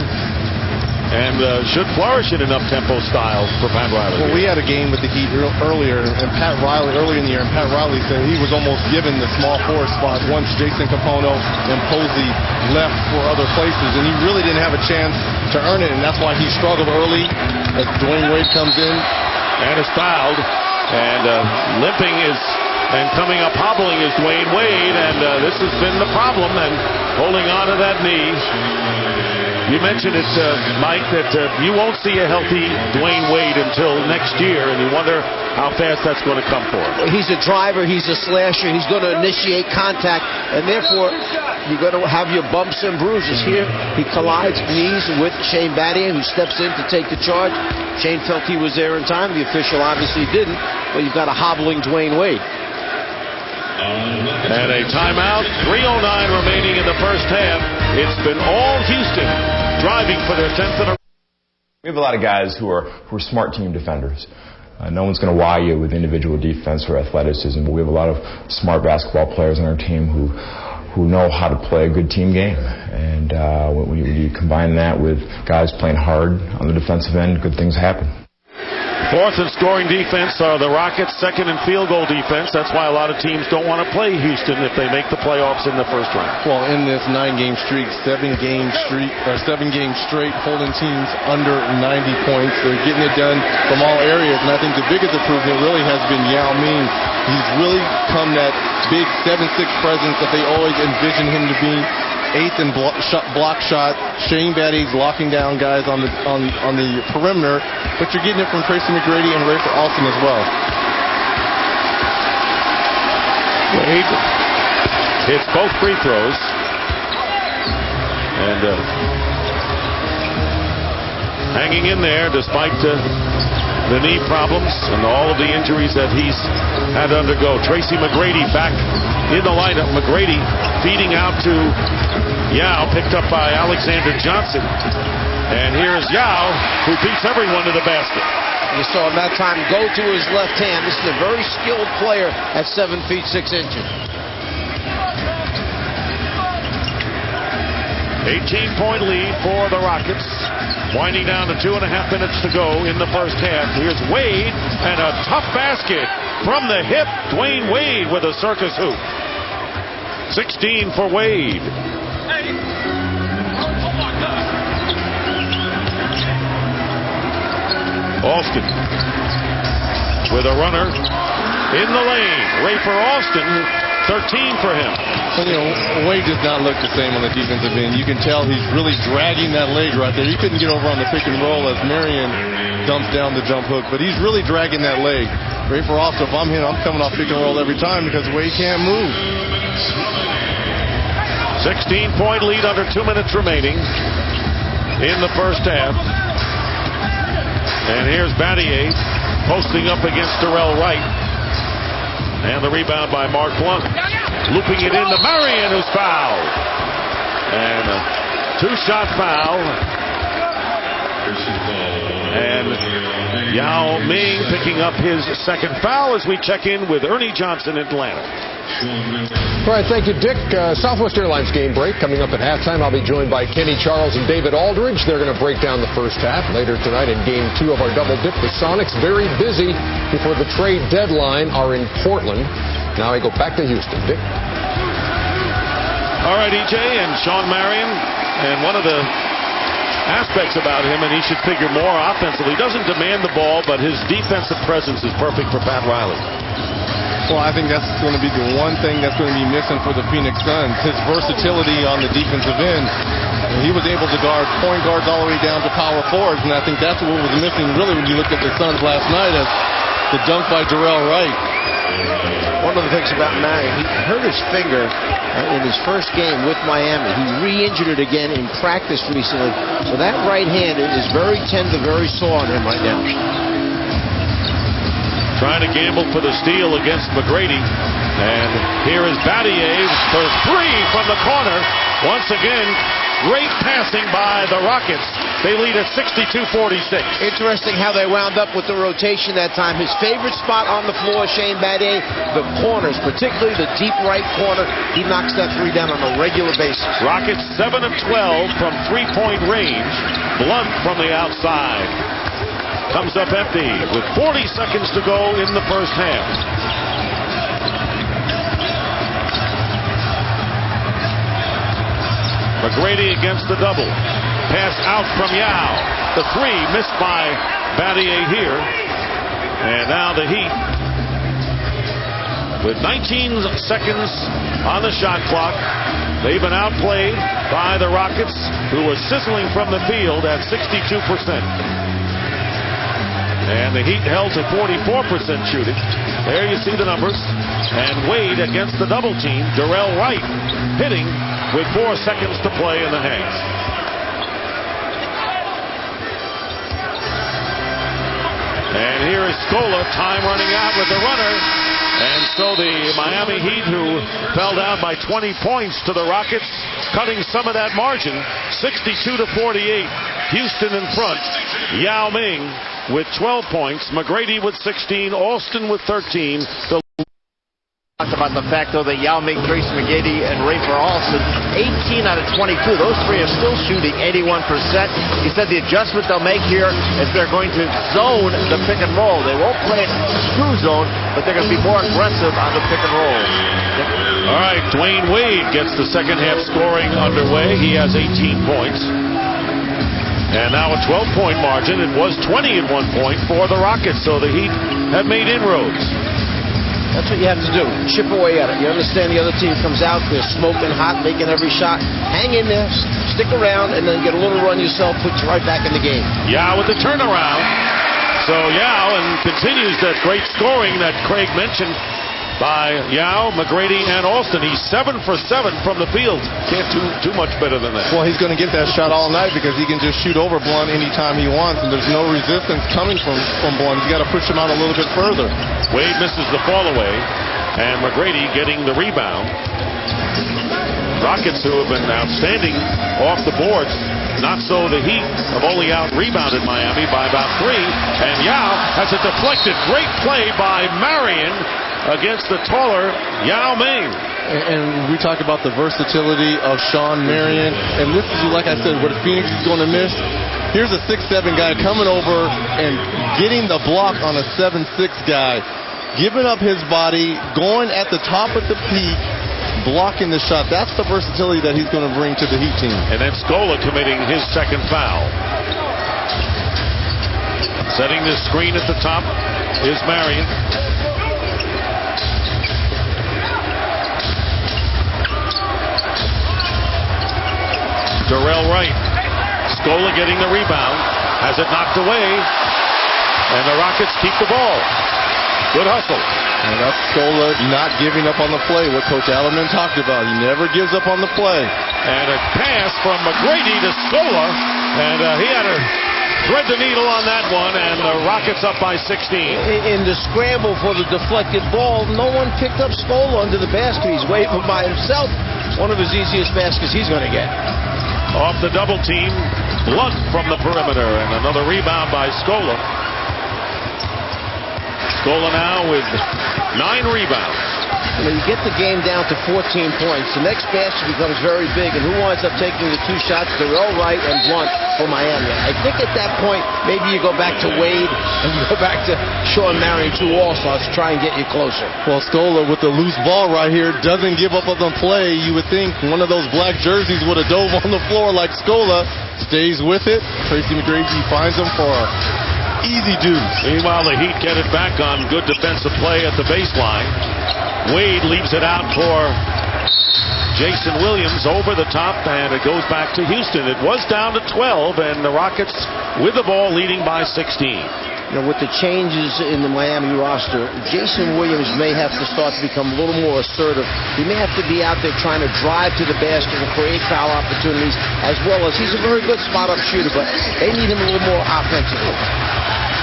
Speaker 1: and should flourish in an up-tempo style for Pat Riley.
Speaker 3: Well, we had a game with the Heat earlier, and Pat Riley, early in the year, and Pat Riley said he was almost given the small forward spot once Jason Capono and Posey left for other places, and he really didn't have a chance to earn it, and that's why he struggled early as Dwayne Wade comes in.
Speaker 1: And is fouled, and limping is, and coming up hobbling is Dwayne Wade, and this has been the problem, and holding on to that knee. You mentioned it, Mike, that you won't see a healthy Dwayne Wade until next year, and you wonder how fast that's going to come for him.
Speaker 2: He's a driver, he's a slasher, he's going to initiate contact, and therefore you're going to have your bumps and bruises. Here he collides knees with Shane Battier, who steps in to take the charge. Shane felt he was there in time. The official obviously didn't, but you've got a hobbling Dwayne Wade.
Speaker 1: And a timeout, 3:09 remaining in the first half. It's been all Houston driving for their 10th in a row.
Speaker 8: We have a lot of guys who are smart team defenders. No one's going to wow you with individual defense or athleticism, but we have a lot of smart basketball players on our team who know how to play a good team game. And when you combine that with guys playing hard on the defensive end, good things happen.
Speaker 1: Fourth in scoring defense are the Rockets, second in field goal defense. That's why a lot of teams don't want to play Houston if they make the playoffs in the first round.
Speaker 3: Well, in this 9-game streak, 7-game straight holding teams under 90 points. They're getting it done from all areas, and I think the biggest improvement really has been Yao Ming. He's really come that big 7'6" presence that they always envisioned him to be. 8th in block shot. Shane Battier locking down guys on the perimeter, but you're getting it from Tracy McGrady and Rafer Alston as well.
Speaker 1: Wade hits both free throws, and hanging in there despite the knee problems and all of the injuries that he's had to undergo. Tracy McGrady back in the lineup. McGrady feeding out to Yao, picked up by Alexander Johnson. And here's Yao, who beats everyone to the basket.
Speaker 2: You saw him that time go to his left hand. This is a very skilled player at 7 feet 6 inches.
Speaker 1: 18-point lead for the Rockets. Winding down to 2.5 minutes to go in the first half. Here's Wade, and a tough basket from the hip. Dwayne Wade with a circus hoop. 16 for Wade. Alston with a runner in the lane. Rafer Alston, 13 for him.
Speaker 3: So, Wade does not look the same on the defensive end. You can tell he's really dragging that leg right there. He couldn't get over on the pick and roll as Marion dumps down the jump hook, but he's really dragging that leg. Rafer Alston, if I'm him, I'm coming off pick and roll every time because Wade can't move.
Speaker 1: 16-point lead under 2 minutes remaining in the first half. And here's Battier posting up against Darrell Wright. And the rebound by Mark Blount. Looping it into Marion, who's fouled. And a 2-shot foul. And Yao Ming picking up his second foul as we check in with Ernie Johnson in Atlanta.
Speaker 9: All right, thank you, Dick. Southwest Airlines game break coming up at halftime. I'll be joined by Kenny Charles and David Aldridge. They're going to break down the first half. Later tonight in Game 2 of our Double Dip, the Sonics very busy before the trade deadline are in Portland. Now I go back to Houston. Dick?
Speaker 1: All right, EJ and Sean Marion. And one of the aspects about him, and he should figure more offensively, doesn't demand the ball, but his defensive presence is perfect for Pat Riley.
Speaker 3: Well, I think that's going to be the one thing that's going to be missing for the Phoenix Suns, his versatility on the defensive end. And he was able to guard point guards all the way down to power forwards, and I think that's what was missing really when you looked at the Suns last night as the dunk by Darrell Wright.
Speaker 2: One of the things about Marion, he hurt his finger in his first game with Miami. He re-injured it again in practice recently. So that right hand is very tender, very sore on him right now.
Speaker 1: Trying to gamble for the steal against McGrady. And here is Battier for 3 from the corner. Once again, great passing by the Rockets. They lead at 62-46.
Speaker 2: Interesting how they wound up with the rotation that time. His favorite spot on the floor, Shane Battier, the corners, particularly the deep right corner. He knocks that 3 down on a regular basis.
Speaker 1: Rockets 7 of 12 from 3-point range. Blount from the outside. Comes up empty with 40 seconds to go in the first half. McGrady against the double. Pass out from Yao. The 3 missed by Battier here. And now the Heat with 19 seconds on the shot clock. They've been outplayed by the Rockets, who were sizzling from the field at 62%. And the Heat held to 44% shooting. There you see the numbers. And Wade against the double team. Darrell Wright hitting with 4 seconds to play in the half. And here is Scola, time running out with the runner. And so the Miami Heat, who fell down by 20 points to the Rockets, cutting some of that margin, 62-48. Houston in front. Yao Ming with 12 points, McGrady with 16, Alston with 13. The
Speaker 4: Talked about the fact, though, that Yao Ming, Tracy McGrady, and Rafer Alston, 18 out of 22. Those three are still shooting 81%. He said the adjustment they'll make here is they're going to zone the pick and roll. They won't play it screw zone, but they're going to be more aggressive on the pick and roll.
Speaker 1: All right, Dwayne Wade gets the second half scoring underway. He has 18 points. And now a 12-point margin. It was 20 at one point for the Rockets, so the Heat have made inroads.
Speaker 2: That's what you have to do. Chip away at it. You understand the other team comes out, they're smoking hot, making every shot. Hang in there, stick around, and then get a little run yourself, puts you right back in the game.
Speaker 1: Yao with the turnaround. So Yao and continues that great scoring that Craig mentioned by Yao, McGrady, and Alston. He's 7 for 7 from the field. Can't do too much better than that.
Speaker 3: Well, he's going to get that shot all night because he can just shoot over Blount anytime he wants, and there's no resistance coming from Blount. He's got to push him out a little bit further.
Speaker 1: Wade misses the fall away, and McGrady getting the rebound. Rockets, who have been outstanding off the boards, not so the Heat have only out-rebounded Miami by about 3, and Yao has a deflected great play by Marion against the taller Yao Ming.
Speaker 3: And we talk about the versatility of Shawn Marion, and this is, like I said, what Phoenix is going to miss. Here's a 6'7" guy coming over and getting the block on a 7'6" guy, giving up his body, going at the top of the peak, blocking the shot. That's the versatility that he's going to bring to the Heat team.
Speaker 1: And then Scola committing his second foul. Setting the screen at the top is Marion. Darrell Wright. Scola getting the rebound. Has it knocked away. And the Rockets keep the ball. Good hustle.
Speaker 3: And that's Scola not giving up on the play, what Coach Alleman talked about. He never gives up on the play.
Speaker 1: And a pass from McGrady to Scola. And he had to thread the needle on that one. And the Rockets up by 16.
Speaker 2: In the scramble for the deflected ball, no one picked up Scola under the basket. He's waving by himself. One of his easiest baskets he's going to get.
Speaker 1: Off the double team, Blount from the perimeter, and another rebound by Scola. Scola now with 9 rebounds.
Speaker 2: You know, you get the game down to 14 points. The next basket becomes very big, and who winds up taking the 2 shots? Darrell Wright and Blount for Miami. I think at that point, maybe you go back to Wade and you go back to Shawn Marion, 2 All-Stars, to try and get you closer.
Speaker 3: Well, Scola with the loose ball right here doesn't give up on the play. You would think one of those black jerseys would have dove on the floor like Scola. Stays with it. Tracy McGrady finds him for a easy deuce.
Speaker 1: Meanwhile, the Heat get it back on good defensive play at the baseline. Wade leaves it out for Jason Williams over the top, and it goes back to Houston. It was down to 12, and the Rockets with the ball leading by 16.
Speaker 2: You know, with the changes in the Miami roster, Jason Williams may have to start to become a little more assertive. He may have to be out there trying to drive to the basket and create foul opportunities, as well as he's a very good spot-up shooter, but they need him a little more offensively.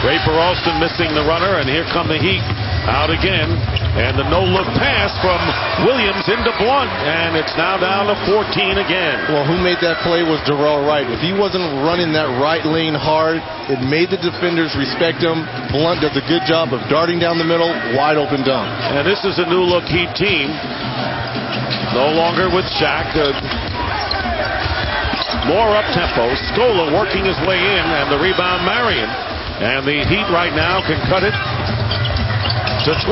Speaker 1: Rafer Alston missing the runner, and here come the Heat out again. And the no-look pass from Williams into Blount, and it's now down to 14 again.
Speaker 3: Well, who made that play was Darrell Wright. If he wasn't running that right lane hard, it made the defenders respect him. Blount does a good job of darting down the middle, wide open dunk.
Speaker 1: And this is a new-look Heat team. No longer with Shaq. More up-tempo. Scola working his way in, and the rebound Marion. And the Heat right now can cut it to 12,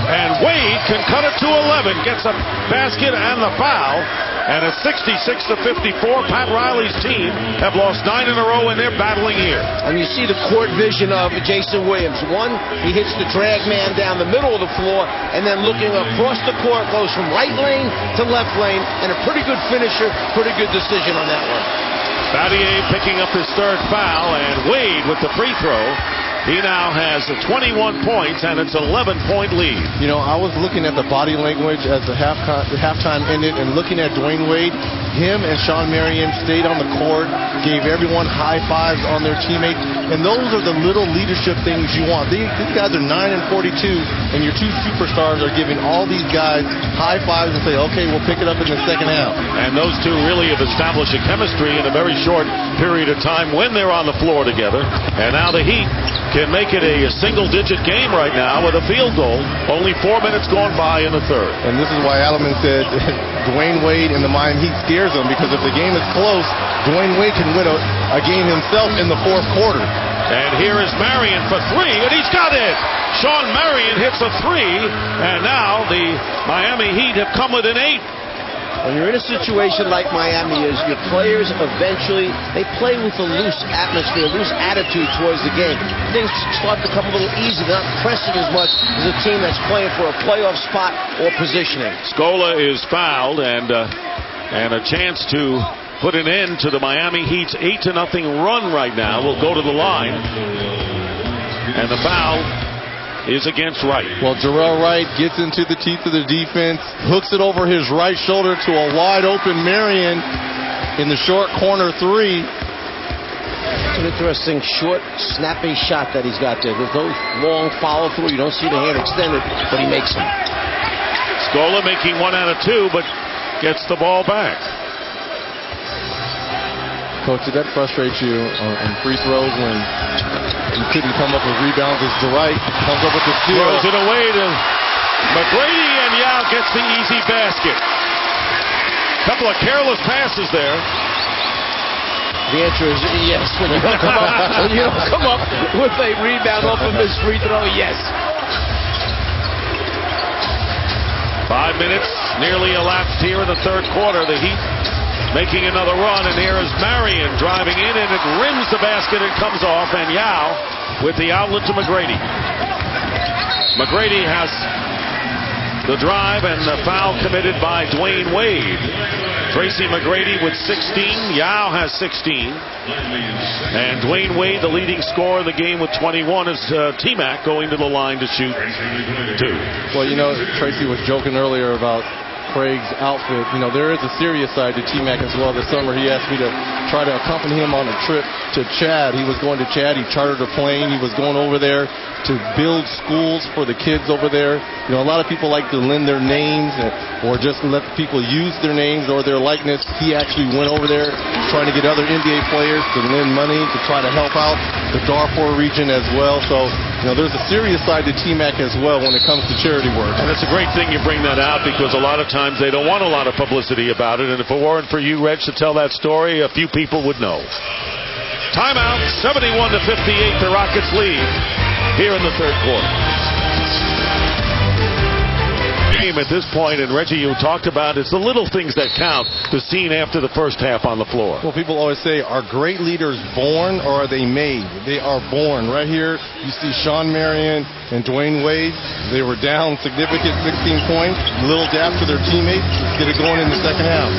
Speaker 1: and Wade can cut it to 11. Gets a basket and the foul, and it's 66-54. Pat Riley's team have lost 9 in a row, and they're battling here.
Speaker 2: And you see the court vision of Jason Williams. One, he hits the drag man down the middle of the floor, and then looking across the court, goes from right lane to left lane, and a pretty good finisher, pretty good decision on that one.
Speaker 1: Battier picking up his 3rd foul, and Wade with the free throw. He now has 21 points, and it's an 11-point lead.
Speaker 3: You know, I was looking at the body language as the halftime ended, and looking at Dwayne Wade. Him and Shawn Marion stayed on the court, gave everyone high fives on their teammates, and those are the little leadership things you want. These guys are 9 and 42, and your 2 superstars are giving all these guys high fives and say, okay, we'll pick it up in the second half.
Speaker 1: And those two really have established a chemistry in a very short period of time when they're on the floor together. And now the Heat can make it a single-digit game right now with a field goal. Only 4 minutes gone by in the third.
Speaker 3: And this is why Adelman said Dwayne Wade and the Miami Heat scares him, because if the game is close, Dwayne Wade can win a game himself in the fourth quarter.
Speaker 1: And here is Marion for three, and he's got it. Shawn Marion hits a three, and now the Miami Heat have come within 8.
Speaker 2: When you're in a situation like Miami is, your players eventually, they play with a loose atmosphere, loose attitude towards the game. Things start to come a little easy. They're not pressing as much as a team that's playing for a playoff spot or positioning.
Speaker 1: Scola is fouled, and a chance to put an end to the Miami Heat's 8-0 run right now. Will go to the line, and the foul is against Wright.
Speaker 3: Well, Jarrell Wright gets into the teeth of the defense, hooks it over his right shoulder to a wide open Marion in the short corner three.
Speaker 2: It's an interesting short, snappy shot that he's got there. There's no long follow through. You don't see the hand extended, but he makes them.
Speaker 1: Scola making 1 out of 2, but gets the ball back.
Speaker 3: Coach, did that frustrate you on free throws when you couldn't come up with rebounds as Dwight comes up with the steal?
Speaker 1: Throws it away to McGrady, and Yao gets the easy basket. Couple of careless passes there.
Speaker 2: The answer is yes. When you don't come up with a rebound off of his free throw, yes.
Speaker 1: 5 minutes nearly elapsed here in the third quarter. The Heat making another run, and here is Marion driving in, and it rims the basket and comes off, and Yao with the outlet to McGrady. McGrady has the drive, and the foul committed by Dwayne Wade. Tracy McGrady with 16. Yao has 16. And Dwayne Wade, the leading scorer of the game with 21, is T-Mac going to the line to shoot 2.
Speaker 3: Well, you know, Tracy was joking earlier about Craig's outfit. You know, there is a serious side to T-Mac as well. This summer he asked me to try to accompany him on a trip to Chad. He was going to Chad. He chartered a plane. He was going over there to build schools for the kids over there. You know, a lot of people like to lend their names or just let people use their names or their likeness. He actually went over there trying to get other NBA players to lend money to try to help out the Darfur region as well. So, you know, there's a serious side to T-Mac as well when it comes to charity work.
Speaker 1: And it's a great thing you bring that out, because a lot of times they don't want a lot of publicity about it. And if it weren't for you, Reg, to tell that story, a few people would know. Timeout, 71-58, the Rockets lead here in the third quarter. Game at this point, and Reggie, you talked about it's the little things that count, the scene after the first half on the floor.
Speaker 3: Well, people always say, are great leaders born or are they made? They are born. Right here, you see Shawn Marion and Dwayne Wade. They were down significant 16 points, little dap to their teammates. Let's get it going in the second half.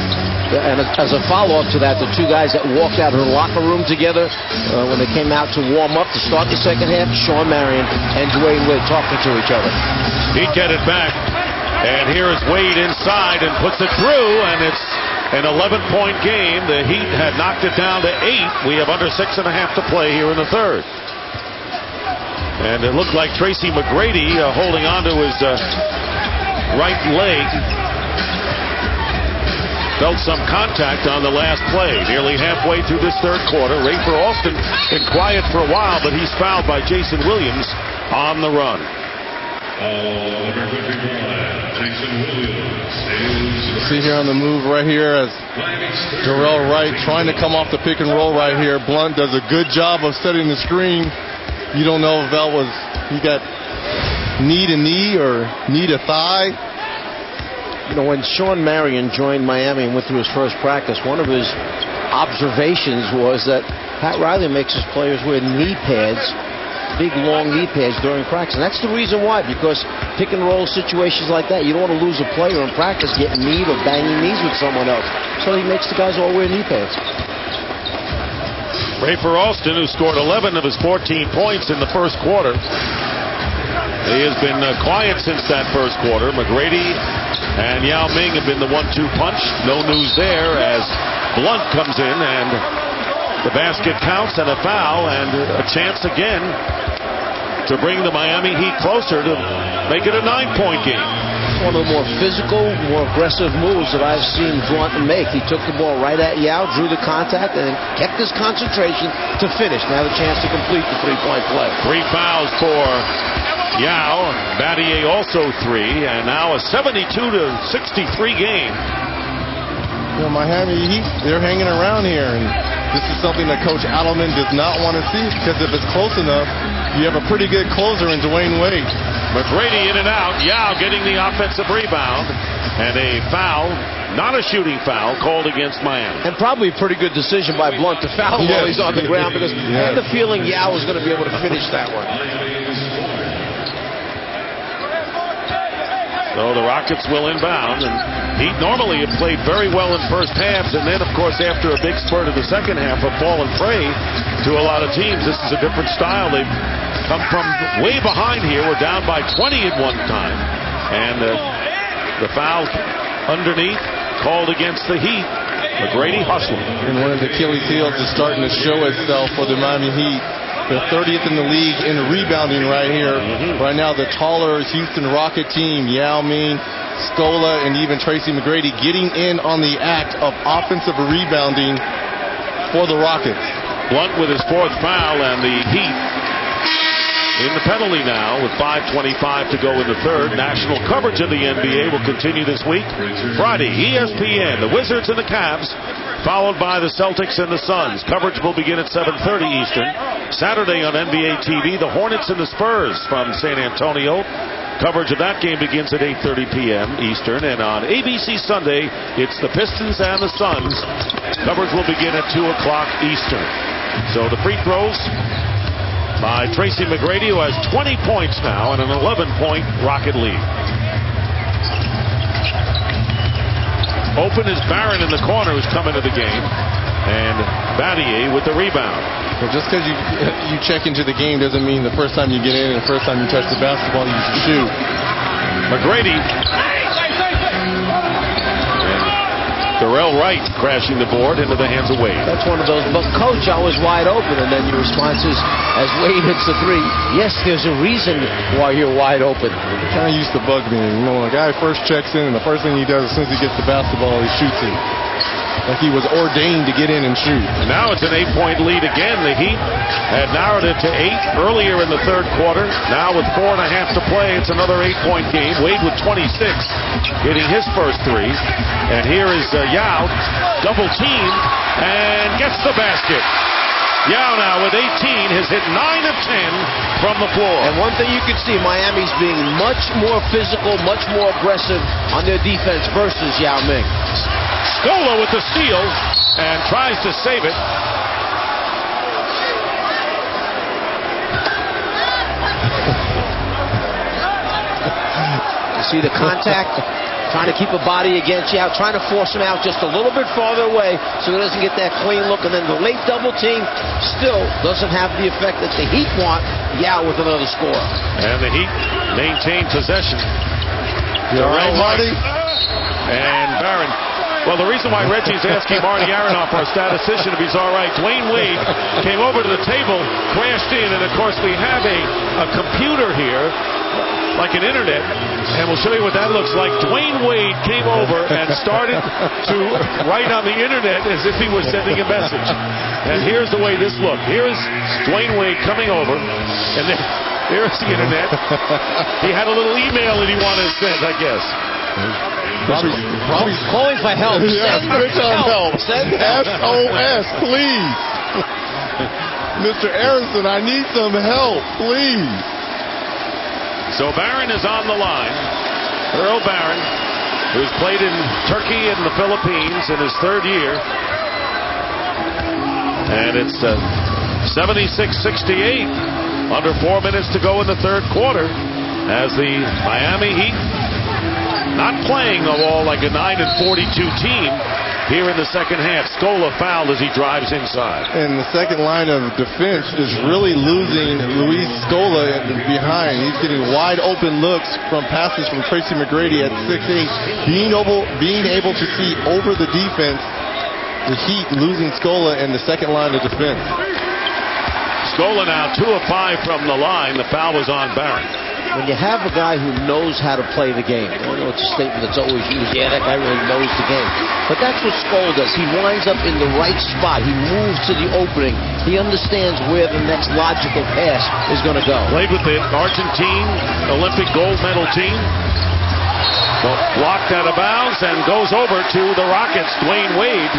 Speaker 2: And as a follow-up to that, the two guys that walked out of the locker room together when they came out to warm up to start the second half, Shawn Marion and Dwayne Wade talking to each other.
Speaker 1: He'd get it back. And here is Wade inside and puts it through, and it's an 11-point game. The Heat had knocked it down to 8. We have under 6.5 to play here in the third. And it looked like Tracy McGrady holding on to his right leg. Felt some contact on the last play. Nearly halfway through this third quarter. Rafer Alston been quiet for a while, but he's fouled by Jason Williams on the run.
Speaker 3: See here on the move right here as Jarrell Wright trying to come off the pick and roll right here. Blunt does a good job of setting the screen. You don't know if that was, he got knee to knee or knee to thigh.
Speaker 2: You know, when Shawn Marion joined Miami and went through his first practice, one of his observations was that Pat Riley makes his players wear knee pads, big long knee pads during practice. And that's the reason why, because pick and roll situations like that, you don't want to lose a player in practice getting kneed or banging knees with someone else. So he makes the guys all wear knee pads.
Speaker 1: Rafer Alston, who scored 11 of his 14 points in the first quarter. He has been quiet since that first quarter. McGrady and Yao Ming have been the 1-2 punch. No news there as Blunt comes in, and the basket counts and a foul, and a chance again to bring the Miami Heat closer to make it a 9-point game.
Speaker 2: one of the more physical, more aggressive moves that I've seen Blunt make. He took the ball right at Yao, drew the contact, and then kept his concentration to finish. Now the chance to complete the three-point play.
Speaker 1: 3 fouls for Yao. Battier also 3, and now a 72-63 game.
Speaker 3: Miami Heat, they're hanging around here, and this is something that Coach Adelman does not want to see, because if it's close enough, you have a pretty good closer in Dwayne Wade.
Speaker 1: McGrady in and out. Yao getting the offensive rebound, and a foul, not a shooting foul, called against Miami.
Speaker 2: And probably a pretty good decision by Blunt to foul while he's on the ground, because I had the feeling Yao was going to be able to finish that one.
Speaker 1: So the Rockets will inbound, and Heat normally have played very well in first halves, and then, of course, after a big spurt of the second half, have fallen prey to a lot of teams. This is a different style. They've come from way behind here. We're down by 20 at one time, and the foul underneath called against the Heat. McGrady hustling.
Speaker 3: And one of the Achilles heels is starting to show itself for the Miami Heat. They're 30th in the league in rebounding right here. Right now, the taller Houston Rocket team, Yao Ming, Scola, and even Tracy McGrady getting in on the act of offensive rebounding for the Rockets.
Speaker 1: Blunt with his 4th foul, and the Heat in the penalty now with 5:25 to go in the third. National coverage of the NBA will continue this week. Friday, ESPN, the Wizards and the Cavs, followed by the Celtics and the Suns. Coverage will begin at 7:30 Eastern. Saturday on NBA TV, the Hornets and the Spurs from San Antonio. Coverage of that game begins at 8:30 p.m. Eastern. And on ABC Sunday, it's the Pistons and the Suns. Coverage will begin at 2 o'clock Eastern. So the free throws by Tracy McGrady, who has 20 points now and an 11-point Rocket lead. Open is Barron in the corner, who's come into the game, and Battier with the rebound.
Speaker 3: Well, just because you check into the game doesn't mean the first time you get in and the first time you touch the basketball you should shoot.
Speaker 1: McGrady. Darrell Wright crashing the board into the hands of Wade.
Speaker 2: That's one of those, but coach, I was wide open, and then your response is, as Wade hits the 3, yes, there's a reason why you're wide open.
Speaker 3: It kind of used to bug me. You know, when a guy first checks in, and the first thing he does as soon as he gets the basketball, he shoots it. Like he was ordained to get in and shoot.
Speaker 1: And now it's an 8-point lead again. The Heat had narrowed it to 8 earlier in the third quarter. Now with 4.5 to play, it's another 8-point game. Wade with 26, hitting his first 3. And here is Yao, double team, and gets the basket. Yao now with 18 has hit 9 of 10 from the floor.
Speaker 2: And one thing you can see, Miami's being much more physical, much more aggressive on their defense versus Yao Ming.
Speaker 1: Scola with the steal and tries to save it.
Speaker 2: You see the contact? Trying to keep a body against Yao, trying to force him out just a little bit farther away so he doesn't get that clean look. And then the late double team still doesn't have the effect that the Heat want. Yao with another score.
Speaker 1: And the Heat maintain possession.
Speaker 3: Darrell Marty
Speaker 1: and Barron. Well, the reason why Reggie's asking Marty Aronoff, our statistician, if he's all right, Dwayne Wade came over to the table, crashed in, and of course we have a computer here, like an internet, and we'll show you what that looks like. Dwayne Wade came over and started to write on the internet as if he was sending a message. And here's the way this looked. Here's Dwayne Wade coming over, and then here's the internet. He had a little email that he wanted to send, I guess.
Speaker 2: Probably calling for help.
Speaker 3: Yes, help.
Speaker 2: Send help.
Speaker 3: SOS, please. Mr. Aronson, I need some help, please.
Speaker 1: So Barron is on the line. Earl Barron, who's played in Turkey and the Philippines in his 3rd year. And it's 76-68. Under 4 minutes to go in the third quarter as the Miami Heat, not playing a all like a 9-42 team here in the second half. Scola fouled as he drives inside.
Speaker 3: And the second line of defense is really losing Luis Scola behind. He's getting wide open looks from passes from Tracy McGrady at 6'8". Being able to see over the defense, the Heat losing Scola and the second line of defense.
Speaker 1: Scola now 2 of 5 from the line. The foul was on Barron.
Speaker 2: when you have a guy who knows how to play the game, I know it's a statement that's always used, yeah, that guy really knows the game. But that's what Scola does. He winds up in the right spot. He moves to the opening. He understands where the next logical pass is going to go.
Speaker 1: Played with the Argentine Olympic gold medal team. Blocked out of bounds and goes over to the Rockets. Dwayne Wade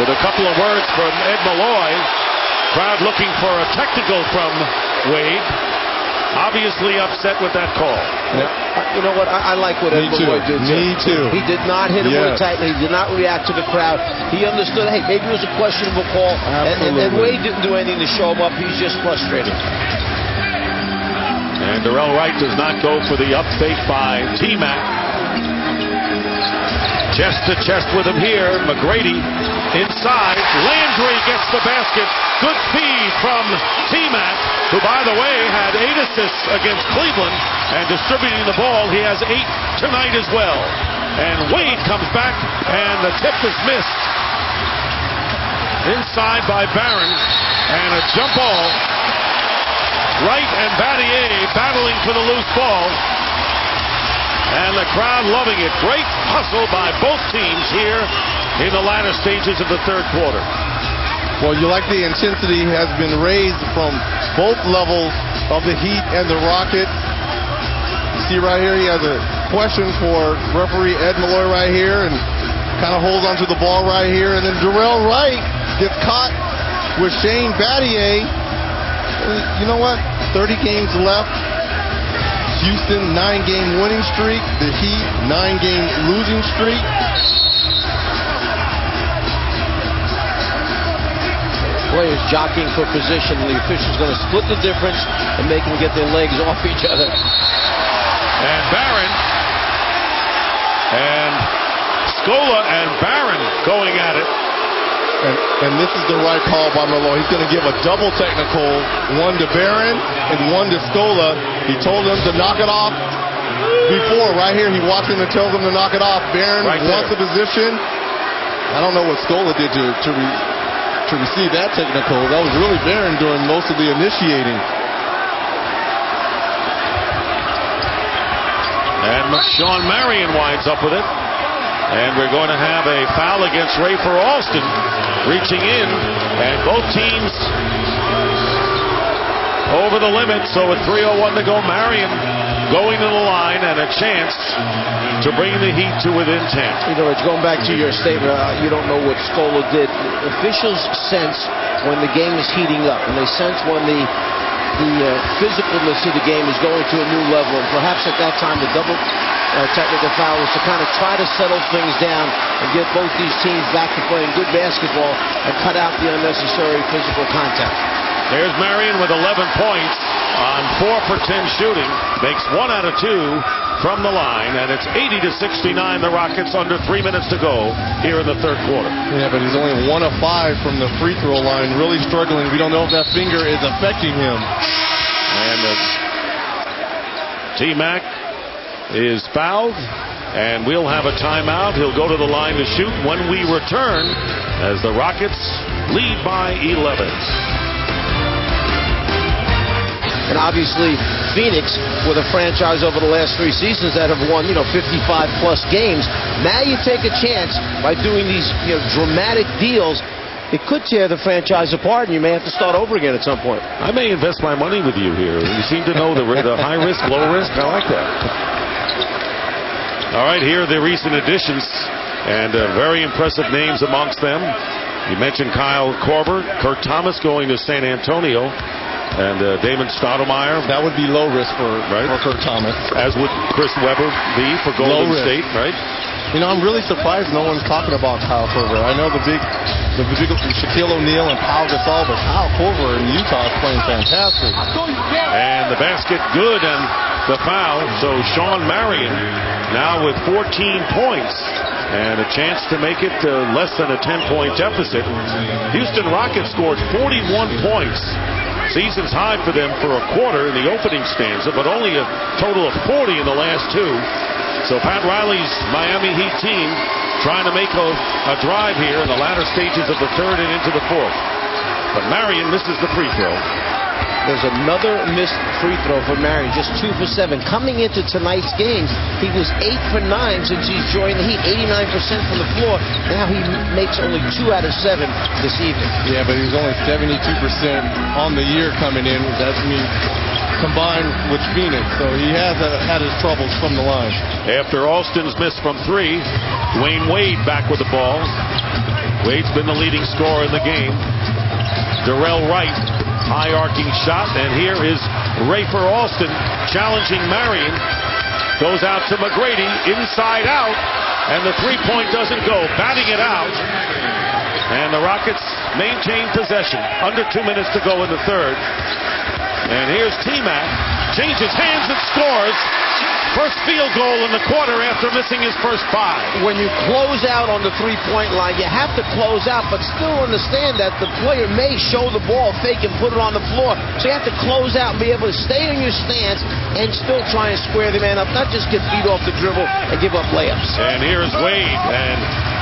Speaker 1: with a couple of words from Ed Malloy. Crowd looking for a technical from Wade. Obviously upset with that call.
Speaker 2: Yeah. You know what? I like what Ed Malloy did.
Speaker 3: Me too.
Speaker 2: He did not hit him really tightly. He did not react to the crowd. He understood, hey, maybe it was a questionable call. And Wade didn't do anything to show him up. He's just frustrated.
Speaker 1: And Darrell Wright does not go for the up fake by T-Mac. Chest to chest with him here. McGrady inside. Landry gets the basket. Good feed from T-Mac, who, by the way, had 8 assists against Cleveland. And distributing the ball, he has 8 tonight as well. And Wade comes back, and the tip is missed. Inside by Barron. And a jump ball. Wright and Battier battling for the loose ball. And the crowd loving it. Great hustle by both teams here in the latter stages of the third quarter.
Speaker 3: Well, you like the intensity has been raised from both levels of the Heat and the Rockets. You see right here, he has a question for referee Ed Malloy right here and kind of holds onto the ball right here. And then Darrell Wright gets caught with Shane Battier. You know what? 30 games left. Houston, 9-game winning streak. The Heat, 9-game losing streak.
Speaker 2: Players jockeying for position. The official's going to split the difference and make them get their legs off each other.
Speaker 1: And Barron and Scola and Barron going at it.
Speaker 3: And this is the right call by Malloy. He's going to give a double technical, one to Barron and one to Scola. He told them to knock it off before. Right here, he walks in and tells them to knock it off. Barron wants the position. I don't know what Scola did to receive that technical. That was really Barron doing most of the initiating.
Speaker 1: And Sean Marion winds up with it. And we're going to have a foul against Rafer Alston, reaching in, and both teams over the limit. So with 3:01 to go, Marion going to the line and a chance to bring the Heat to within 10.
Speaker 2: You know, it's going back to your statement. You don't know what Scola did. Officials sense when the game is heating up, and they sense when the physicalness of the game is going to a new level. And perhaps at that time, the double technical foul was to kind of try to settle things down and get both these teams back to playing good basketball and cut out the unnecessary physical contact.
Speaker 1: There's Marion with 11 points on 4 for 10 shooting. Makes 1 out of 2 from the line, and it's 80-69. The Rockets under 3 minutes to go here in the third quarter.
Speaker 3: Yeah, but he's only 1 of 5 from the free throw line. Really struggling. We don't know if that finger is affecting him.
Speaker 1: And T-Mac is fouled, and we'll have a timeout. He'll go to the line to shoot when we return as the Rockets lead by 11.
Speaker 2: And obviously, Phoenix, with a franchise over the last 3 seasons that have won, 55-plus games. Now you take a chance by doing these, dramatic deals. It could tear the franchise apart, and you may have to start over again at some point.
Speaker 1: I may invest my money with you here. You seem to know the high risk, low risk. I like that. All right, here are the recent additions, and very impressive names amongst them. You mentioned Kyle Korver, Kurt Thomas going to San Antonio. And Damon Stoudemire.
Speaker 3: That would be low risk for Kurt Thomas.
Speaker 1: As would Chris Webber be for Golden State, right?
Speaker 3: I'm really surprised no one's talking about Kyle Korver. I know the big Shaquille O'Neal and Pau Gasol, but Kyle Korver in Utah is playing fantastic.
Speaker 1: And the basket good and the foul. So Sean Marion now with 14 points. And a chance to make it less than a 10-point deficit. Houston Rockets scored 41 points. Season's high for them for a quarter in the opening stanza, but only a total of 40 in the last 2. So Pat Riley's Miami Heat team trying to make a drive here in the latter stages of the third and into the fourth. But Marion misses the free throw.
Speaker 2: There's another missed free throw for Marion, just 2 for 7. Coming into tonight's games, he was 8 for 9 since he's joined the Heat, 89% from the floor. Now he makes only 2 out of 7 this evening.
Speaker 3: Yeah, but he's only 72% on the year coming in. That means combined with Phoenix, so he has had his troubles from the line.
Speaker 1: After Alston's miss from 3, Dwayne Wade back with the ball. Wade's been the leading scorer in the game. Darrell Wright, high arcing shot, and here is Rafer Alston challenging Marion. Goes out to McGrady, inside out, and the three-point doesn't go. Batting it out, and the Rockets maintain possession. Under 2 minutes to go in the third. And here's T-Mac, changes hands and scores. First field goal in the quarter after missing his first 5.
Speaker 2: When you close out on the three-point line, you have to close out, but still understand that the player may show the ball, fake, and put it on the floor. So you have to close out and be able to stay in your stance and still try and square the man up, not just get beat off the dribble and give up layups.
Speaker 1: And here's Wade, and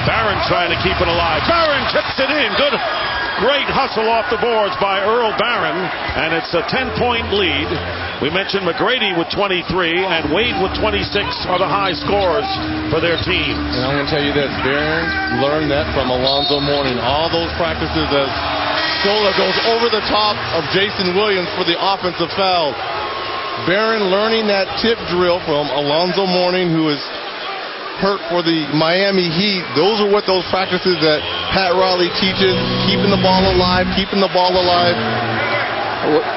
Speaker 1: Barron trying to keep it alive. Barron tips it in. Good. Great hustle off the boards by Earl Barron, and it's a 10-point lead. We mentioned McGrady with 23 and Wade with 26 are the high scorers for their team.
Speaker 3: And I'm going to tell you this, Barron learned that from Alonzo Mourning. All those practices as Sola goes over the top of Jason Williams for the offensive foul. Barron learning that tip drill from Alonzo Mourning, who is hurt for the Miami Heat. Those are what those practices that Pat Riley teaches, keeping the ball alive, keeping the ball alive.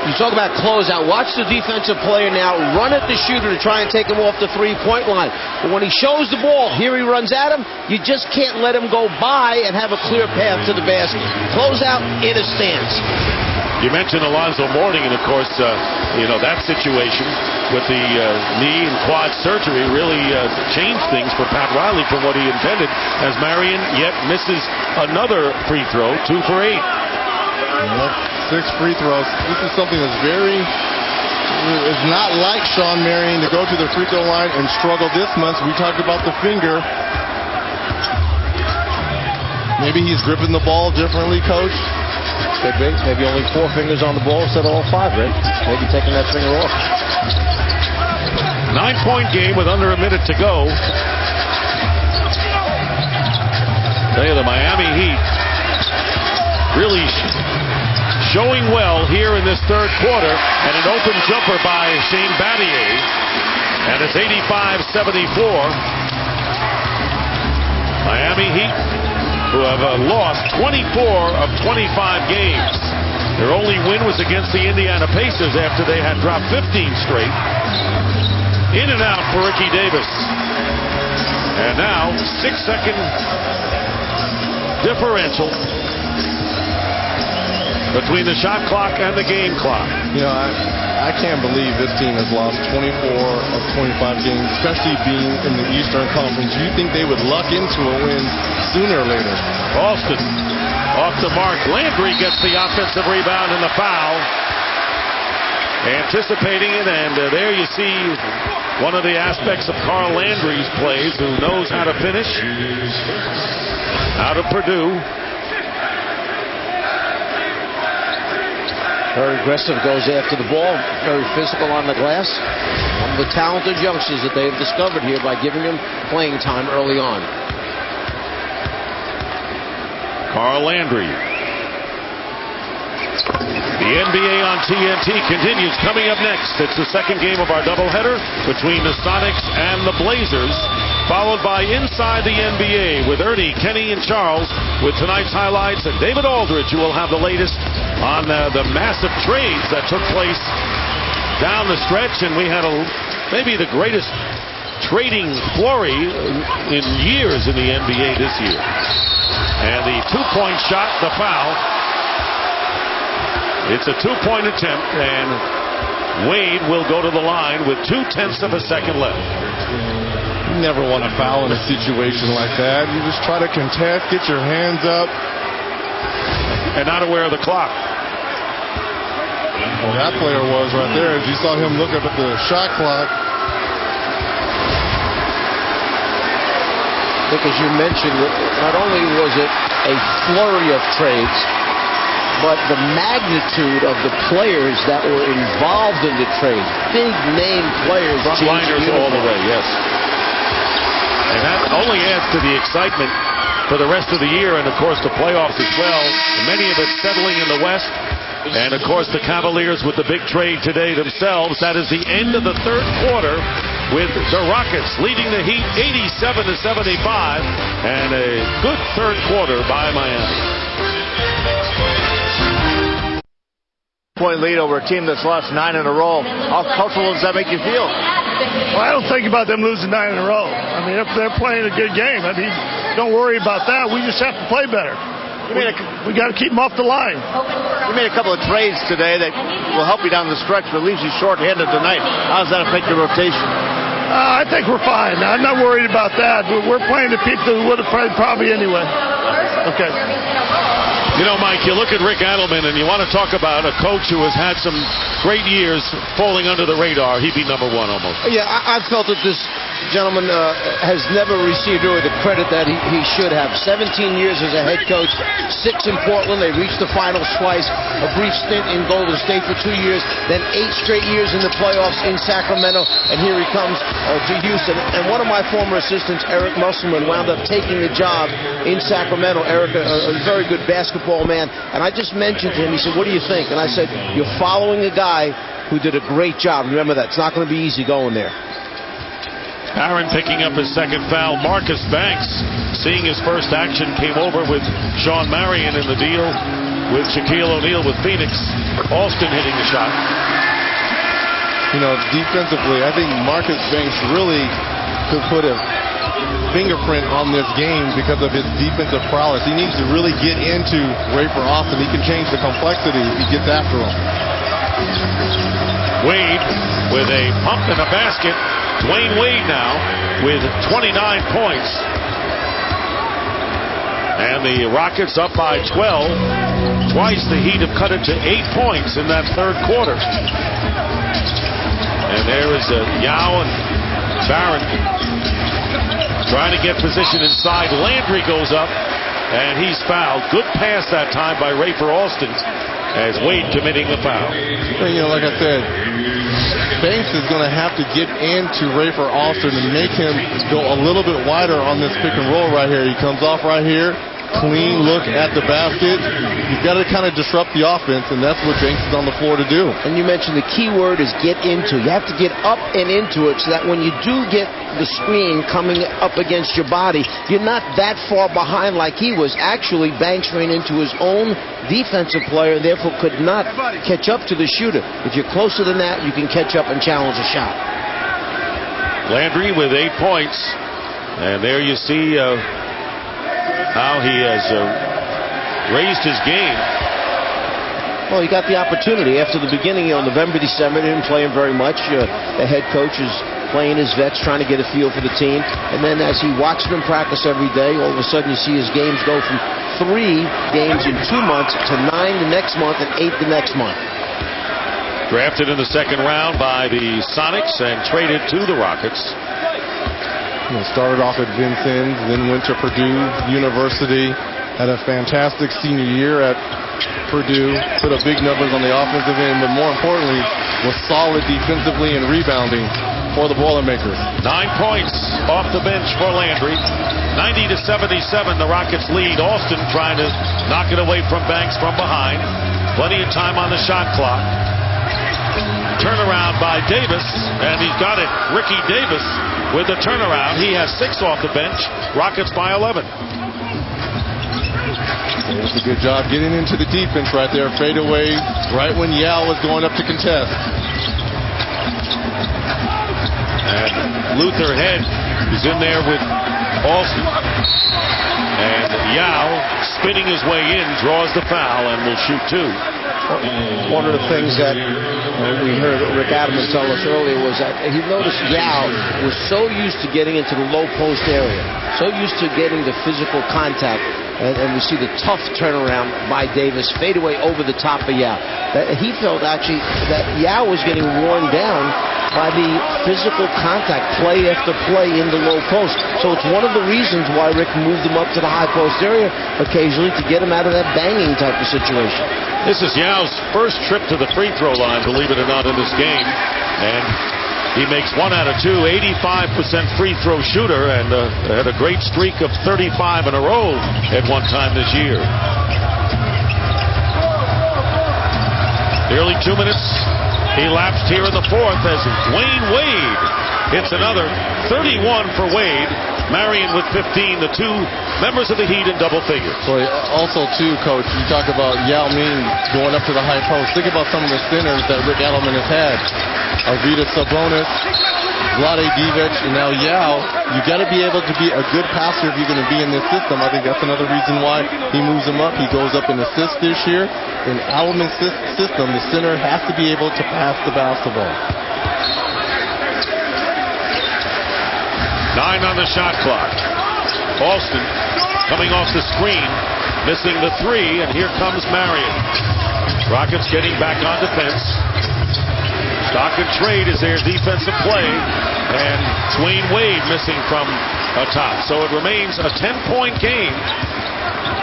Speaker 2: You talk about closeout. Watch the defensive player now run at the shooter to try and take him off the three-point line. But when he shows the ball, here he runs at him, you just can't let him go by and have a clear path to the basket. Closeout in a stance.
Speaker 1: You mentioned Alonzo Mourning, and of course, that situation with the knee and quad surgery really changed things for Pat Riley from what he intended, as Marion yet misses another free throw, 2 for 8.
Speaker 3: Yep, 6 free throws. This is something that's it's not like Shawn Marion to go to the free throw line and struggle this much. We talked about the finger. Maybe he's gripping the ball differently, Coach.
Speaker 2: Maybe only 4 fingers on the ball instead of all 5, Rick. Maybe taking that finger off.
Speaker 1: 9-point game with under a minute to go. The Miami Heat really showing well here in this third quarter, and an open jumper by Shane Battier, and it's 85-74. Miami Heat, who have lost 24 of 25 games. Their only win was against the Indiana Pacers after they had dropped 15 straight. In and out for Ricky Davis. And now, 6-second differential between the shot clock and the game clock.
Speaker 3: I can't believe this team has lost 24 of 25 games, especially being in the Eastern Conference. You think they would luck into a win sooner or later.
Speaker 1: Alston off the mark. Landry gets the offensive rebound and the foul. Anticipating it, and there you see one of the aspects of Carl Landry's plays, who knows how to finish. Out of Purdue.
Speaker 2: Very aggressive, goes after the ball, very physical on the glass. One of the talented youngsters that they have discovered here by giving him playing time early on.
Speaker 1: Carl Landry. The NBA on TNT continues. Coming up next, it's the second game of our doubleheader between the Sonics and the Blazers, followed by Inside the NBA with Ernie, Kenny, and Charles with tonight's highlights, and David Aldridge, who will have the latest on the massive trades that took place down the stretch. And we had maybe the greatest trading flurry in years in the NBA this year. And the two-point shot, the foul. It's a two-point attempt, and Wade will go to the line with 0.2 of a second left.
Speaker 3: You never want to foul in a situation like that. You just try to contest, get your hands up.
Speaker 1: And not aware of the clock.
Speaker 3: Well, that player was right there. As you saw him look up at the shot clock.
Speaker 2: Because you mentioned, not only was it a flurry of trades, but the magnitude of the players that were involved in the trade, big name players,
Speaker 1: frontliners all the way, yes. And that only adds to the excitement for the rest of the year, and of course the playoffs as well. Many of it settling in the West, and of course the Cavaliers with the big trade today themselves. That is the end of the third quarter, with the Rockets leading the Heat 87-75, and a good third quarter by Miami.
Speaker 4: Point lead over a team that's lost 9 in a row. How comfortable does that make you feel?
Speaker 10: Well, I don't think about them losing 9 in a row. I mean, if they're playing a good game, I mean, don't worry about that. We just have to play better. We got to keep them off the line.
Speaker 4: You made a couple of trades today that will help you down the stretch, but leaves you short-handed tonight. How does that affect your rotation?
Speaker 10: I think we're fine. I'm not worried about that. We're playing the people who would have played probably anyway. Okay.
Speaker 1: You know, Mike, you look at Rick Adelman and you want to talk about a coach who has had some great years falling under the radar. He'd be number one almost.
Speaker 2: Yeah, I felt that this gentleman has never received really the credit that he should have. 17 years as a head coach, 6 in Portland. They reached the finals twice, a brief stint in Golden State for 2 years, then 8 straight years in the playoffs in Sacramento, and here he comes to Houston. And one of my former assistants, Eric Musselman, wound up taking the job in Sacramento. Eric, a very good basketball man, and I just mentioned to him, he said, what do you think? And I said, you're following a guy who did a great job. Remember that. It's not going to be easy going there.
Speaker 1: Aaron picking up his second foul. Marcus Banks, seeing his first action, came over with Sean Marion in the deal with Shaquille O'Neal with Phoenix. Alston hitting the shot.
Speaker 3: You know, defensively, I think Marcus Banks really could put a fingerprint on this game because of his defensive prowess. He needs to really get into Rafer Alston. He can change the complexity if he gets after him.
Speaker 1: Wade with a pump and a basket. Dwayne Wade now with 29 points. And the Rockets up by 12. Twice the Heat have cut it to 8 points in that third quarter. And there is Yao and Barron trying to get position inside. Landry goes up, and he's fouled. Good pass that time by Rafer Alston as Wade committing the foul.
Speaker 3: You know, like I said, Banks is going to have to get into Rafer Alston and make him go a little bit wider on this pick and roll right here. He comes off right here. Clean look at the basket. You've got to kind of disrupt the offense, and that's what Banks is on the floor to do.
Speaker 2: And you mentioned the key word is get into. You have to get up and into it so that when you do get the screen coming up against your body, you're not that far behind like he was. Actually, Banks ran into his own defensive player, therefore could not catch up to the shooter. If you're closer than that, you can catch up and challenge a shot.
Speaker 1: Landry with 8 points. And there you see how he has raised his game.
Speaker 2: Well, he got the opportunity after the beginning on November, December. Didn't play him very much. The head coach is playing his vets, trying to get a feel for the team. And then as he watched them practice every day, all of a sudden you see his games go from 3 games in 2 months to 9 the next month and 8 the next month.
Speaker 1: Drafted in the second round by the Sonics and traded to the Rockets.
Speaker 3: Started off at Vincennes, then went to Purdue University. Had a fantastic senior year at Purdue. Put up big numbers on the offensive end, but more importantly, was solid defensively and rebounding for the Boilermakers.
Speaker 1: 9 points off the bench for Landry. 90-77, the Rockets lead. Alston trying to knock it away from Banks from behind. Plenty of time on the shot clock. Turnaround by Davis, and he's got it. Ricky Davis with the turnaround. He has 6 off the bench. Rockets by 11.
Speaker 3: It's a good job getting into the defense right there. Fade away right when Yao was going up to contest.
Speaker 1: And Luther Head is in there with Alston. And Yao, spinning his way in, draws the foul and will shoot 2.
Speaker 2: One of the things that we heard Rick Adelman tell us earlier was that he noticed Yao was so used to getting into the low post area, so used to getting the physical contact, and we see the tough turnaround by Davis, fade away over the top of Yao. That he felt actually that Yao was getting worn down by the physical contact, play after play in the low post. So it's one of the reasons why Rick moved him up to the high post area occasionally to get him out of that banging type of situation.
Speaker 1: This is Yao's first trip to the free throw line, believe it or not, in this game. And he makes 1 out of 2, 85% free throw shooter, and had a great streak of 35 in a row at one time this year. Nearly 2 minutes elapsed here in the fourth as Dwayne Wade hits another 31 for Wade. Marion with 15, the two members of the Heat in double figures.
Speaker 3: Boy, also, too, Coach, you talk about Yao Ming going up to the high post. Think about some of the centers that Rick Adelman has had. Arvydas Sabonis, Vlade Divac, and now Yao. You got to be able to be a good passer if you're going to be in this system. I think that's another reason why he moves him up. He goes up in assists this year. In Adelman's system, the center has to be able to pass the basketball.
Speaker 1: 9 on the shot clock. Alston coming off the screen, missing the 3, and here comes Marion. Rockets getting back on defense. Stock and trade is their defensive play, and Dwayne Wade missing from atop. So it remains a 10-point game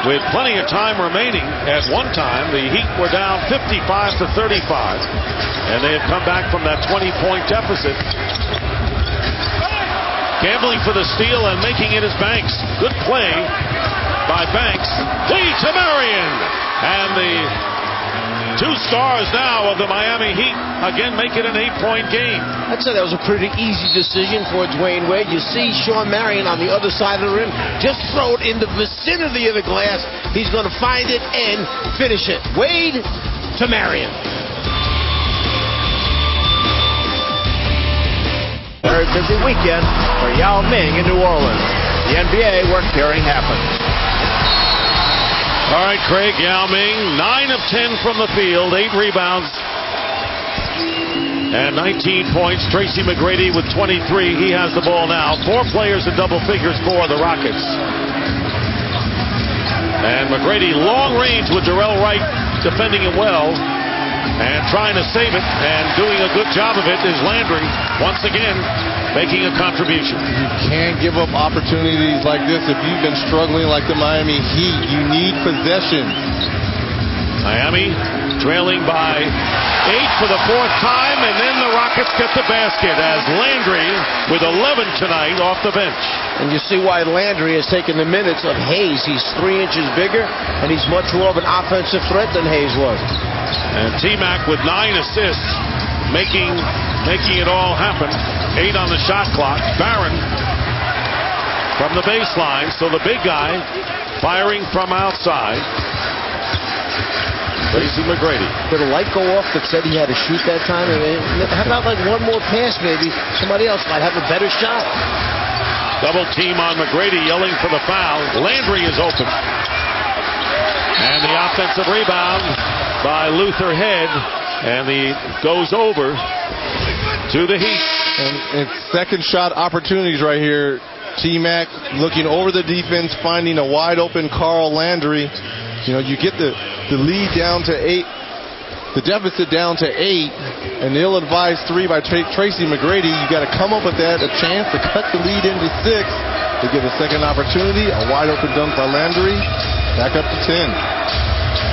Speaker 1: with plenty of time remaining. At one time, the Heat were down 55 to 35, and they have come back from that 20-point deficit. Gambling for the steal and making it is Banks. Good play by Banks. Lead to Marion. And the two stars now of the Miami Heat again make it an 8-point game.
Speaker 2: I'd say that was a pretty easy decision for Dwayne Wade. You see Shawn Marion on the other side of the rim. Just throw it in the vicinity of the glass. He's going to find it and finish it. Wade to Marion.
Speaker 4: Very busy weekend for Yao Ming in New Orleans. The NBA, where caring happens.
Speaker 1: All right, Craig, Yao Ming, 9 of 10 from the field, 8 rebounds, and 19 points. Tracy McGrady with 23. He has the ball now. 4 players in double figures for the Rockets. And McGrady, long range with Darrell Wright defending him well. And trying to save it, and doing a good job of it is Landry, once again, making a contribution.
Speaker 3: You can't give up opportunities like this if you've been struggling like the Miami Heat. You need possession.
Speaker 1: Miami trailing by 8 for the 4th time, and then the Rockets get the basket as Landry with 11 tonight off the bench.
Speaker 2: And you see why Landry has taken the minutes of Hayes. He's 3 inches bigger, and he's much more of an offensive threat than Hayes was.
Speaker 1: And T-Mac with 9 assists, making it all happen. 8 on the shot clock. Barron from the baseline, so the big guy firing from outside. Tracy McGrady.
Speaker 2: Did a light go off that said he had to shoot that time? I mean, how about like one more pass maybe? Somebody else might have a better shot.
Speaker 1: Double team on McGrady, yelling for the foul. Landry is open. And the offensive rebound by Luther Head, and he goes over to the Heat.
Speaker 3: And second shot opportunities right here. T-Mac looking over the defense, finding a wide open Carl Landry. You know, you get the lead down to 8, the deficit down to 8, an ill-advised 3 by Tracy McGrady. You got to come up with that, a chance to cut the lead into 6 to get a second opportunity. A wide open dunk by Landry. Back up to 10.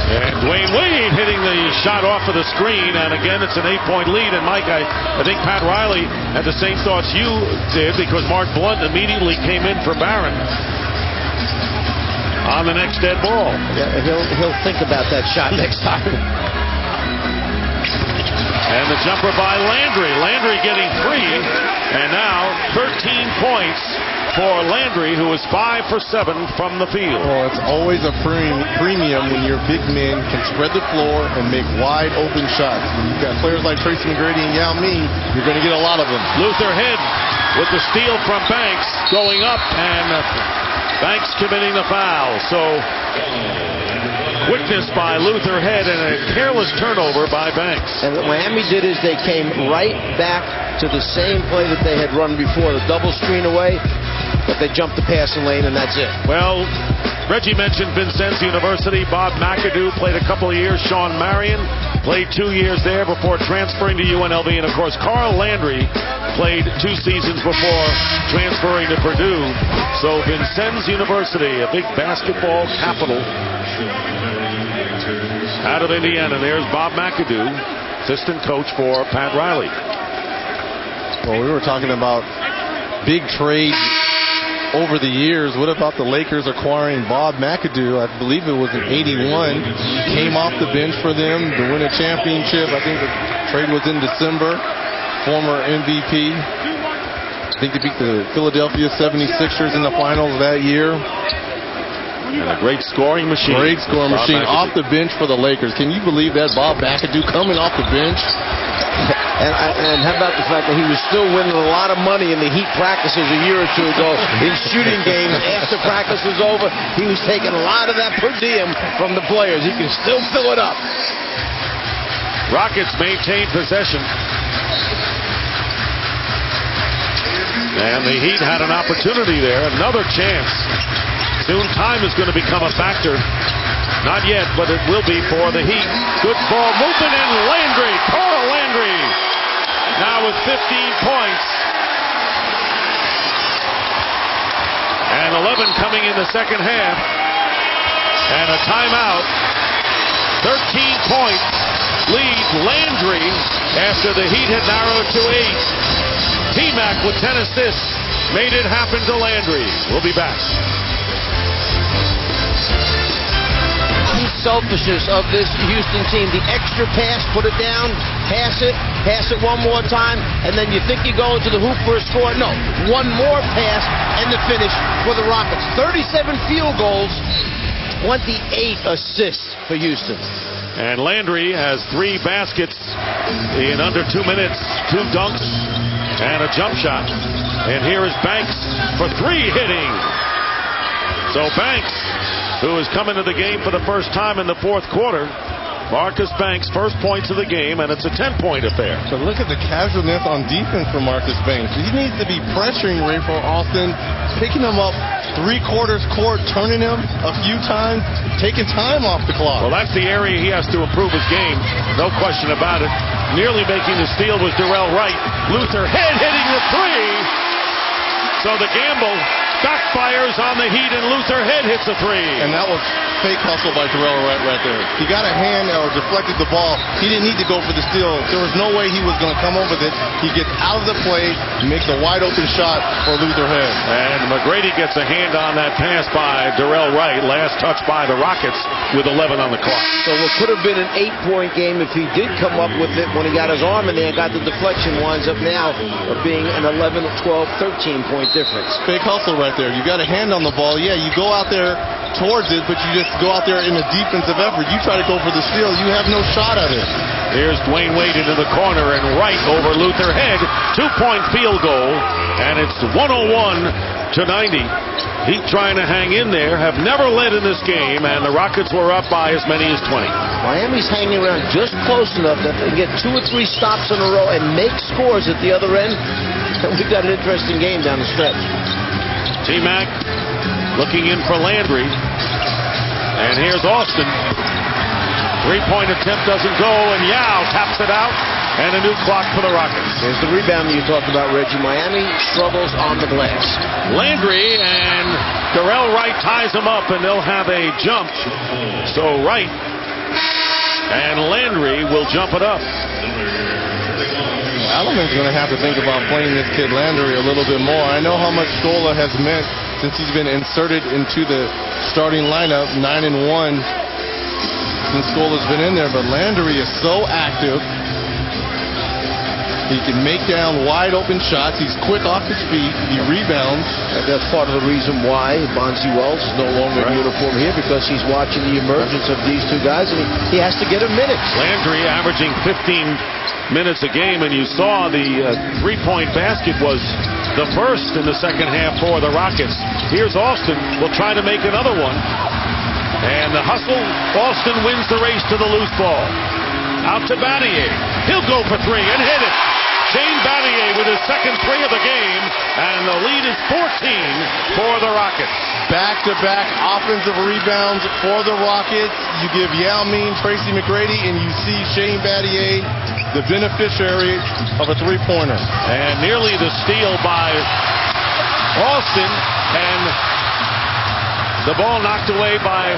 Speaker 1: And Dwayne Wade hitting the shot off of the screen, and again it's an 8-point lead. And Mike, I think Pat Riley had the same thoughts you did, because Mark Blunt immediately came in for Barron on the next dead ball.
Speaker 2: Yeah, he'll think about that shot next time.
Speaker 1: And the jumper by Landry. Landry getting 3, and now 13 points for Landry, who is 5 for 7 from the field.
Speaker 3: Well, it's always a premium when your big men can spread the floor and make wide open shots. When you've got players like Tracy McGrady and Yao Ming, you're going to get a lot of them.
Speaker 1: Luther Head with the steal from Banks, going up, and Banks committing the foul. So quickness by Luther Head and a careless turnover by Banks.
Speaker 2: And what Miami did is they came right back to the same play that they had run before, the double screen away, but they jumped the passing lane, and that's it.
Speaker 1: Well, Reggie mentioned Vincennes University. Bob McAdoo played a couple of years. Shawn Marion Played 2 years there before transferring to UNLV. And, of course, Carl Landry played 2 seasons before transferring to Purdue. So Vincennes University, a big basketball capital out of Indiana. There's Bob McAdoo, assistant coach for Pat Riley.
Speaker 3: Well, we were talking about big trades over the years. What about the Lakers acquiring Bob McAdoo? I believe it was in '81. Came off the bench for them to win a championship. I think the trade was in December. Former MVP. I think they beat the Philadelphia 76ers in the finals that year.
Speaker 1: And a great scoring machine.
Speaker 3: Great scoring machine off the bench for the Lakers. Can you believe that? Bob McAdoo coming off the bench.
Speaker 2: And how about the fact that he was still winning a lot of money in the Heat practices a year or two ago in shooting games. After practice was over, he was taking a lot of that per diem from the players. He can still fill it up.
Speaker 1: Rockets maintain possession. And the Heat had an opportunity there. Another chance. Soon time is going to become a factor. Not yet, but it will be for the Heat. Good ball movement, and Landry, Carl Landry, now with 15 points. And 11 coming in the second half. And a timeout. 13-point lead, Landry, after the Heat had narrowed to 8. T-Mac with 10 assists made it happen to Landry. We'll be back.
Speaker 2: Selfishness of this Houston team. The extra pass, put it down, pass it one more time, and then you think you go into the hoop for a score. No, one more pass and the finish for the Rockets. 37 field goals, 28 assists for Houston.
Speaker 1: And Landry has 3 baskets in under 2 minutes, 2 dunks, and a jump shot. And here is Banks for 3 hitting. So Banks, who is coming to the game for the first time in the fourth quarter. Marcus Banks, first points of the game, and it's a 10-point affair.
Speaker 3: So look at the casualness on defense for Marcus Banks. He needs to be pressuring Rafer Alston, picking him up 3/4 court, turning him a few times, taking time off the clock.
Speaker 1: Well, that's the area he has to improve his game. No question about it. Nearly making the steal was Darrell Wright. Luther Head hitting the 3. So the gamble backfires on the Heat, and Luther Head hits a 3.
Speaker 3: And that was fake hustle by Darrell Wright right there. He got a hand or deflected the ball. He didn't need to go for the steal. There was no way he was going to come over this. He gets out of the play, makes a wide open shot for Luther Head.
Speaker 1: And McGrady gets a hand on that pass by Darrell Wright. Last touch by the Rockets with 11 on the clock.
Speaker 2: So what could have been an 8-point game if he did come up with it when he got his arm in there and got the deflection, winds up now of being an 11, 12, 13-point difference.
Speaker 3: Fake hustle right there. You got a hand on the ball. Yeah, you go out there towards it, but you just go out there in a defensive effort. You try to go for the steal. You have no shot at it.
Speaker 1: Here's Dwayne Wade into the corner, and Wright over Luther Head. 2-point field goal, and it's 101-90. Heat trying to hang in there, have never led in this game, and the Rockets were up by as many as 20.
Speaker 2: Miami's hanging around just close enough that they get 2 or 3 stops in a row and make scores at the other end. And we've got an interesting game down the stretch.
Speaker 1: T-Mac looking in for Landry. And here's Austin. 3-point attempt doesn't go, and Yao taps it out. And a new clock for the Rockets.
Speaker 2: There's the rebound you talked about, Reggie. Miami struggles on the glass.
Speaker 1: Landry and Darrell Wright ties him up, and they'll have a jump. So Wright and Landry will jump it up.
Speaker 3: Alaman's going to have to think about playing this kid Landry a little bit more. I know how much Scola has meant since he's been inserted into the starting lineup, 9-1 since Scola's been in there. But Landry is so active. He can make down wide open shots. He's quick off his feet. He rebounds.
Speaker 2: And that's part of the reason why Bonzi Wells is no longer in uniform here, because he's watching the emergence of these two guys, and he has to get a minute.
Speaker 1: Landry averaging 15 minutes a game, and you saw the 3-point basket was the first in the second half for the Rockets. Here's Austin. Will try to make another one. And the hustle. Austin wins the race to the loose ball. Out to Battier. He'll go for 3 and hit it. James Battier with his second three of the game, and the lead is 14 for the Rockets.
Speaker 3: Back-to-back offensive rebounds for the Rockets. You give Yao Ming, Tracy McGrady, and you see Shane Battier, the beneficiary of a three-pointer.
Speaker 1: And nearly the steal by Austin, and the ball knocked away by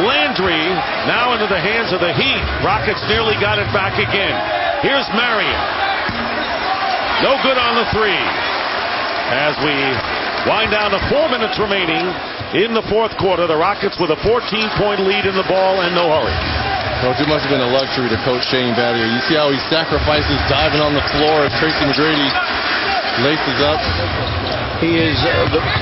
Speaker 1: Landry, now into the hands of the Heat. Rockets nearly got it back again. Here's Marion. No good on the three. As we wind down to 4 minutes remaining in the fourth quarter, the Rockets with a 14-point lead in the ball and no hurry.
Speaker 3: Coach, it must have been a luxury to coach Shane Battier. You see how he sacrifices diving on the floor as Tracy McGrady laces up.
Speaker 2: He is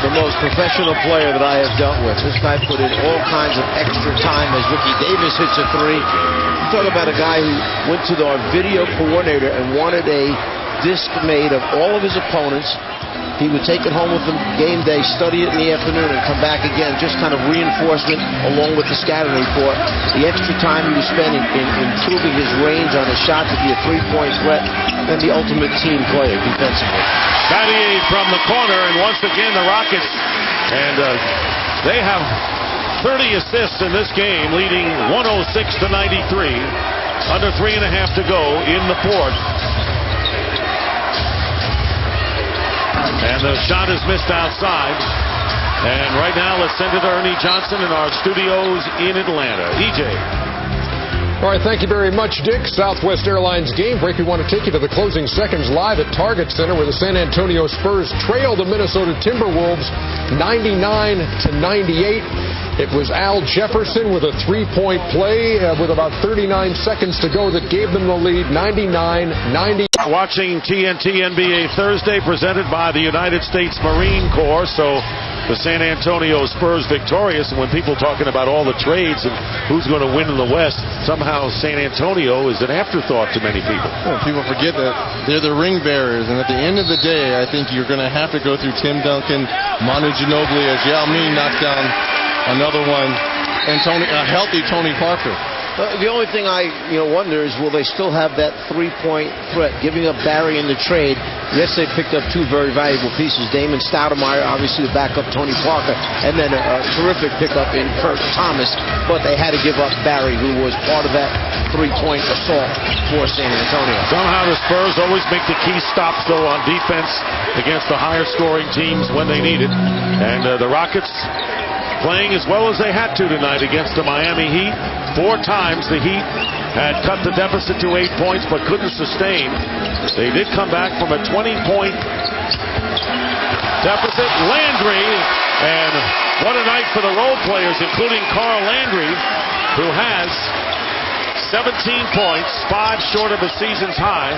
Speaker 2: the most professional player that I have dealt with. This guy put in all kinds of extra time as Ricky Davis hits a three. You talk about a guy who went to our video coordinator and wanted a disc made of all of his opponents. He would take it home with him game day, study it in the afternoon, and come back again. Just kind of reinforcement along with the scouting report. The extra time he was spending in improving his range on his shot to be a three-point threat, and the ultimate team player defensively.
Speaker 1: Battier from the corner, and once again the Rockets, and they have 30 assists in this game, leading 106-93. Under 3.5 to go in the fourth. And the shot is missed outside. And right now, let's send it to Ernie Johnson in our studios in Atlanta. EJ.
Speaker 9: All right, thank you very much, Dick. Southwest Airlines Game Break. We want to take you to the closing seconds live at Target Center, where the San Antonio Spurs trail the Minnesota Timberwolves 99-98. It was Al Jefferson with a three-point play with about 39 seconds to go that gave them the lead, 99-90.
Speaker 1: Watching TNT NBA Thursday, presented by the United States Marine Corps. So the San Antonio Spurs victorious. And when people talking about all the trades and who's going to win in the West, somehow San Antonio is an afterthought to many people.
Speaker 3: Well, people forget that they're the ring bearers. And at the end of the day, I think you're going to have to go through Tim Duncan, Manu Ginobili, as Yao Ming knocks down another one, and a healthy Tony Parker.
Speaker 2: The only thing I wonder is, will they still have that three-point threat? Giving up Barry in the trade. Yes, they picked up two very valuable pieces. Damon Stoudemire, obviously the backup Tony Parker, and then a terrific pickup in Kurt Thomas. But they had to give up Barry, who was part of that three-point assault for San Antonio.
Speaker 1: Somehow the Spurs always make the key stops, though, on defense against the higher-scoring teams when they need it. And the Rockets playing as well as they had to tonight against the Miami Heat. 4 times the Heat had cut the deficit to 8 points but couldn't sustain. They did come back from a 20-point deficit. Landry, and what a night for the role players, including Carl Landry, who has 17 points, 5 short of his season's high.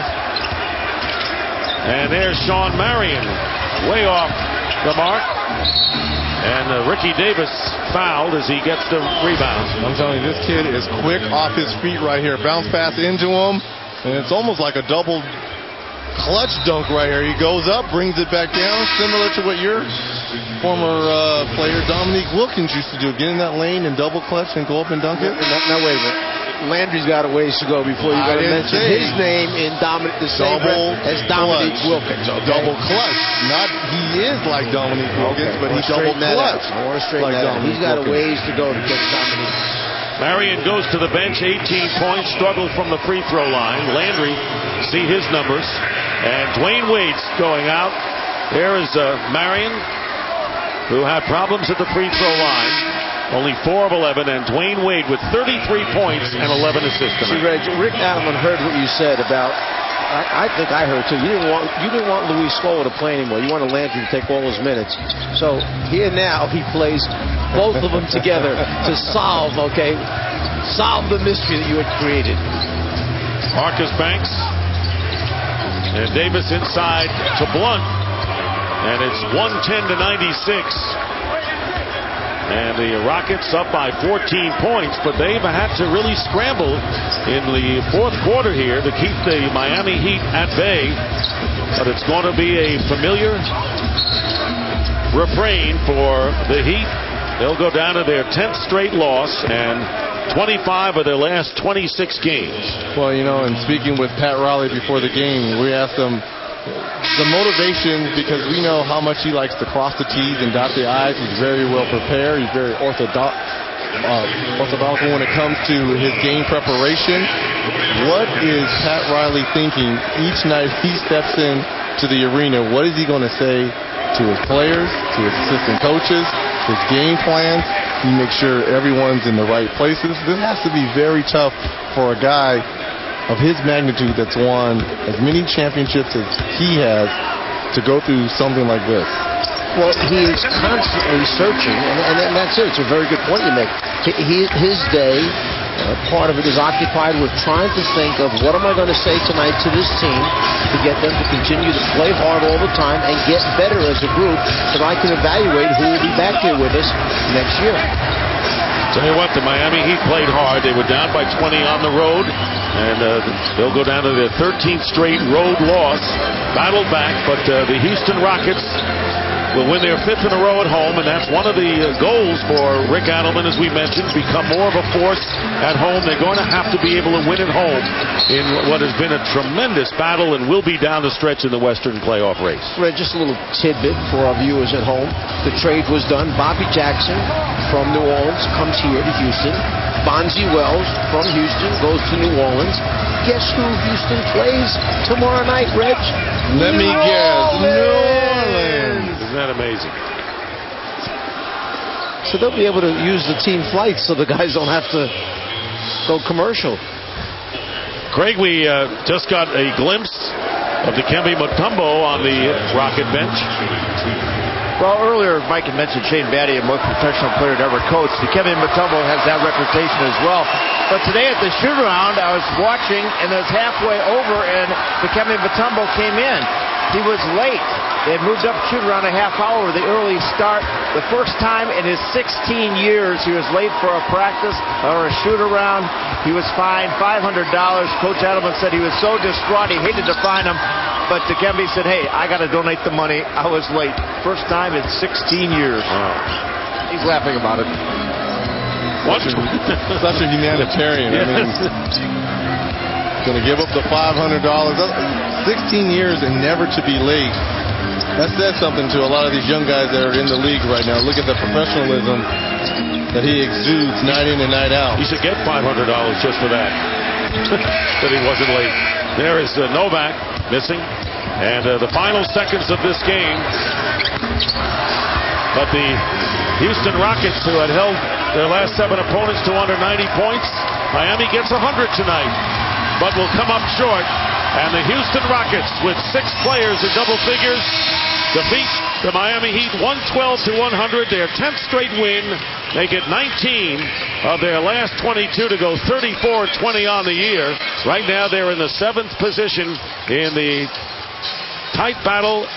Speaker 1: And there's Sean Marion, way off the mark. And Ricky Davis fouled as he gets the rebound.
Speaker 3: I'm telling you, this kid is quick off his feet right here. Bounce pass into him, and it's almost like a double clutch dunk right here. He goes up, brings it back down, similar to what your former player Dominique Wilkins used to do. Get in that lane and double clutch and go up and dunk it.
Speaker 2: Now wait a minute. Landry's got a ways to go before you got to mention his name in the same breath as Dominique Wilkins. Okay?
Speaker 3: Double clutch. Not he is like Dominique Wilkins, but he double clutch.
Speaker 2: I want to straighten that out. He's got a ways to go to get Dominique.
Speaker 1: Marion goes to the bench, 18 points, struggled from the free throw line. Landry, see his numbers. And Dwayne Wade's going out. There is Marion, who had problems at the free throw line. Only 4 of 11, and Dwayne Wade with 33 points and 11 assists.
Speaker 2: See, Reg, Rick Adelman heard what you said about. I think I heard too. You didn't want Luis Scola to play anymore. You wanted Landry to take all his minutes. So here now he plays both of them together to solve the mystery that you had created.
Speaker 1: Marcus Banks and Davis inside to Blunt, and it's 110-96. And the Rockets up by 14 points, but they've had to really scramble in the fourth quarter here to keep the Miami Heat at bay. But it's going to be a familiar refrain for the Heat. They'll go down to their 10th straight loss and 25 of their last 26 games.
Speaker 3: Well, and speaking with Pat Riley before the game, we asked him, the motivation, because we know how much he likes to cross the T's and dot the I's. He's very well prepared. He's very orthodox when it comes to his game preparation. What is Pat Riley thinking each night he steps in to the arena? What is he going to say to his players, to his assistant coaches, his game plans? He makes sure everyone's in the right places. This has to be very tough for a guy of his magnitude that's won as many championships as he has to go through something like this.
Speaker 2: Well, he is constantly searching, and that's it. It's a very good point you make. His day, part of it is occupied with trying to think of what am I going to say tonight to this team to get them to continue to play hard all the time and get better as a group so that I can evaluate who will be back here with us next year.
Speaker 1: Tell you what, the Miami Heat played hard. They were down by 20 on the road, and they'll go down to their 13th straight road loss. Battled back, but the Houston Rockets will win their 5th in a row at home, and that's one of the goals for Rick Adelman, as we mentioned, become more of a force at home. They're going to have to be able to win at home in what has been a tremendous battle and will be down the stretch in the Western playoff race.
Speaker 2: Red, just a little tidbit for our viewers at home. The trade was done. Bobby Jackson from New Orleans comes here to Houston. Bonzi Wells from Houston goes to New Orleans. Guess who Houston plays tomorrow night, Reg?
Speaker 3: Let me guess. New Orleans.
Speaker 1: Isn't that amazing?
Speaker 2: So they'll be able to use the team flights so the guys don't have to go commercial.
Speaker 1: Craig, we just got a glimpse of Dikembe Mutombo on the Rocket bench.
Speaker 4: Well, earlier Mike had mentioned Shane Battier, most professional player to ever coach. Dikembe Mutombo has that reputation as well. But today at the shoot-around, I was watching, and it was halfway over, and Dikembe Mutombo came in. He was late. They had moved up shoot-around a half hour with the early start. The first time in his 16 years he was late for a practice or a shoot-around. He was fined $500. Coach Adelman said he was so distraught he hated to fine him. But Dikembe said, hey, I got to donate the money. I was late. First time in 16 years.
Speaker 1: Wow.
Speaker 4: He's laughing about it.
Speaker 3: Such a humanitarian. I mean, going to give up the $500. 16 years and never to be late. That says something to a lot of these young guys that are in the league right now. Look at the professionalism that he exudes night in and night out.
Speaker 1: He should get $500 just for that. That he wasn't late. There is Novak missing. And the final seconds of this game. But the Houston Rockets, who had held their last 7 opponents to under 90 points, Miami gets 100 tonight, but will come up short. And the Houston Rockets, with 6 players in double figures, defeat the Miami Heat 112-100, their 10th straight win. Make it 19 of their last 22 to go 34-20 on the year. Right now they're in the 7th position in the tight battle